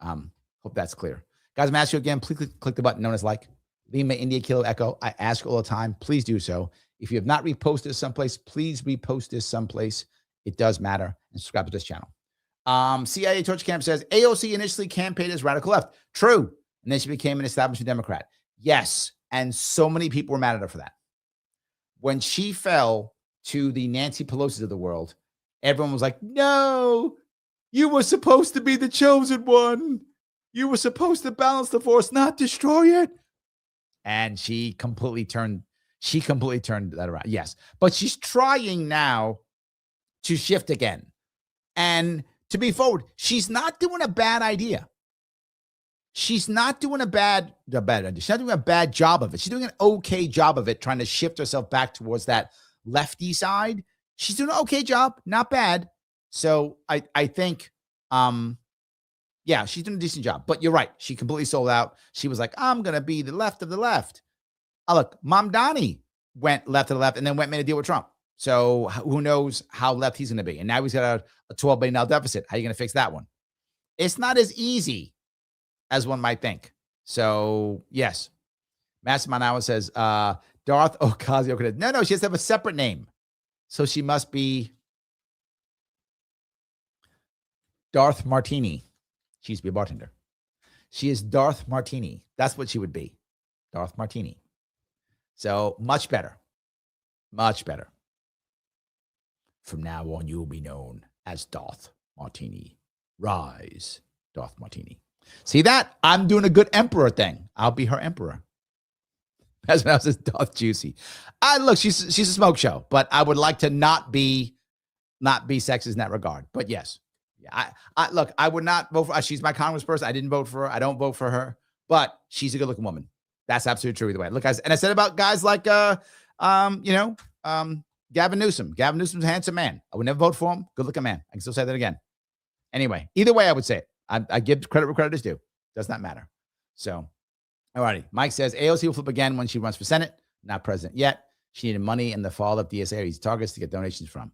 S1: Hope that's clear. Guys, I'm asking you again, please click the button known as like. Lima, India, Kilo, Echo. I ask all the time. Please do so. If you have not reposted this someplace, please repost this someplace. It does matter. And subscribe to this channel. CIA Torch Camp says, AOC initially campaigned as radical left. True. And then she became an establishment Democrat. Yes. And so many people were mad at her for that. When she fell to the Nancy Pelosi's of the world, everyone was like, no, you were supposed to be the chosen one. You were supposed to balance the force, not destroy it. And she completely turned that around. Yes. But she's trying now to shift again. And to be forward, she's not doing a bad idea. She's not doing a bad idea. She's not doing a bad job of it. She's doing an okay job of it, trying to shift herself back towards that lefty side. She's doing an okay job, not bad. So I think, yeah, she's doing a decent job. But you're right. She completely sold out. She was like, I'm going to be the left of the left. Oh, look, Mamdani went left of the left and then went and made a deal with Trump. So who knows how left he's going to be. And now he's got a $12 billion deficit. How are you going to fix that one? It's not as easy as one might think. So, yes. Mastermind Hour says, Darth Ocasio. No, she has to have a separate name. So she must be Darth Martini. She used to be a bartender. She is Darth Martini. That's what she would be. Darth Martini. So much better. Much better. From now on, you will be known as Darth Martini. Rise, Darth Martini. See that? I'm doing a good emperor thing. I'll be her emperor. That's when I was Darth Juicy. Look, she's a smoke show, but I would like to not be sexist in that regard. But yes. Yeah, look, I would not vote for her. She's my congressperson. I didn't vote for her. I don't vote for her, but she's a good looking woman. That's absolutely true either way. Look, and I said about guys like, Gavin Newsom. Gavin Newsom's a handsome man. I would never vote for him. Good looking man. I can still say that again. Anyway, either way, I would say it. I give credit where credit is due. Does not matter. So, all righty. Mike says AOC will flip again when she runs for Senate. Not president yet. She needed money in the fall of DSA or these targets to get donations from.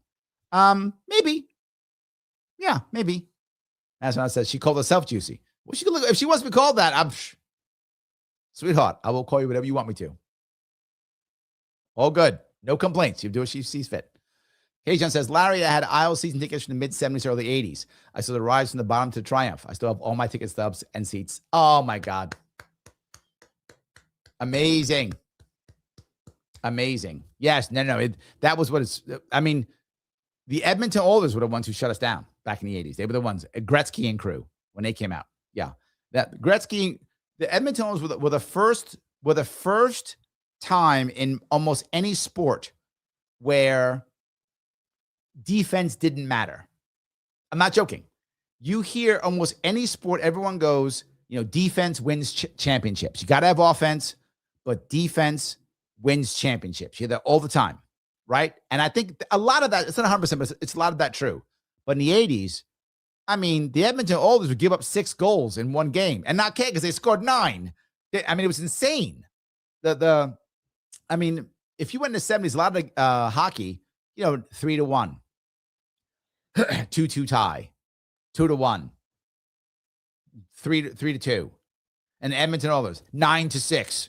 S1: Maybe. Yeah, maybe. That's what I said. She called herself Juicy. Well, she could look, if she wants to be called that, sweetheart, I will call you whatever you want me to. All good. No complaints. You do what she sees fit. K-John says, Larry, I had aisle season tickets from the mid-70s, early 80s. I saw the rise from the bottom to triumph. I still have all my ticket stubs and seats. Oh, my God. Amazing. Amazing. Yes. No. That was what it's, I mean, the Edmonton Oilers were the ones who shut us down back in the 80s. They were the ones, Gretzky and crew, when they came out. Yeah. That Gretzky, the Edmonton Oilers were the first time in almost any sport where defense didn't matter. I'm not joking. You hear almost any sport, everyone goes, defense wins championships. You got to have offense, but defense wins championships. You hear that all the time. Right. And I think a lot of that, it's not 100%, but it's a lot of that true. But in the 80s, I mean, the Edmonton Oilers would give up 6 goals in one game and not care because they scored 9. It was insane. I mean, if you went in the 70s, a lot of hockey, 3-1. 2-2 tie, 2-1, 3-2, and Edmonton Oilers 9-6,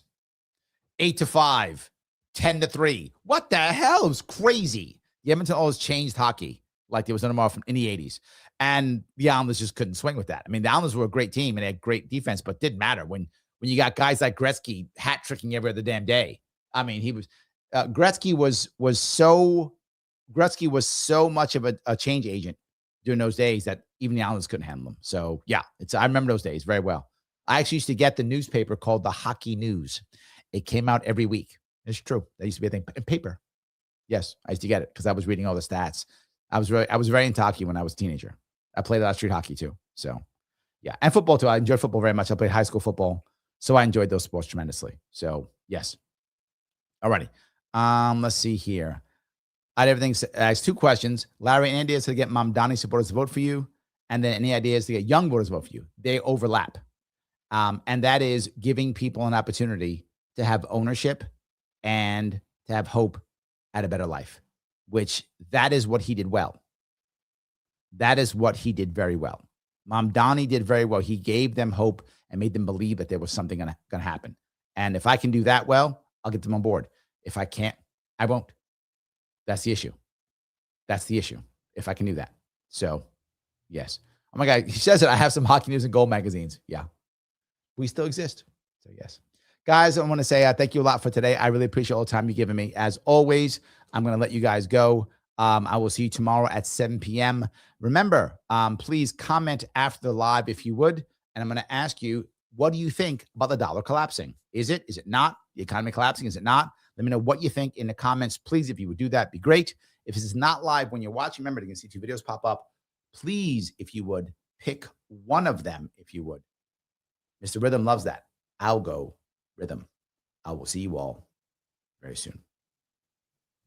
S1: 8-5, 10-3. What the hell? It was crazy. The Edmonton Oilers changed hockey like there was no tomorrow in the 80s. And the Islanders just couldn't swing with that. I mean, the Islanders were a great team and they had great defense, but it didn't matter when you got guys like Gretzky hat-tricking every other damn day. I mean, he was Gretzky was so much of a change agent during those days that even the Islanders couldn't handle him. So yeah, I remember those days very well. I actually used to get the newspaper called the Hockey News. It came out every week. It's true. That used to be a thing. In paper. Yes, I used to get it because I was reading all the stats. I was very into hockey when I was a teenager. I played a lot of street hockey too. So yeah, and football too. I enjoyed football very much. I played high school football, so I enjoyed those sports tremendously. So yes. Alrighty. Let's see here. I had everything. I asked 2 questions. Larry, any ideas to get Mamdani supporters to vote for you? And then any ideas to get young voters to vote for you? They overlap. And that is giving people an opportunity to have ownership and to have hope at a better life, which that is what he did well. That is what he did very well. Mamdani did very well. He gave them hope and made them believe that there was something going to happen. And if I can do that well, I'll get them on board. If I can't, I won't. That's the issue. That's the issue. If I can do that. So, yes. Oh my God. He says that I have some hockey news and gold magazines. Yeah. We still exist. So, yes. Guys, I want to say thank you a lot for today. I really appreciate all the time you've given me. As always, I'm going to let you guys go. I will see you tomorrow at 7 p.m. Remember, please comment after the live if you would. And I'm going to ask you, what do you think about the dollar collapsing? Is it not? The economy collapsing? Is it not? Let me know what you think in the comments. Please, if you would do that, be great. If this is not live when you're watching, remember, you can see 2 videos pop up. Please, if you would, pick one of them, if you would. Mr. Rhythm loves that. I'll go Rhythm. I will see you all very soon.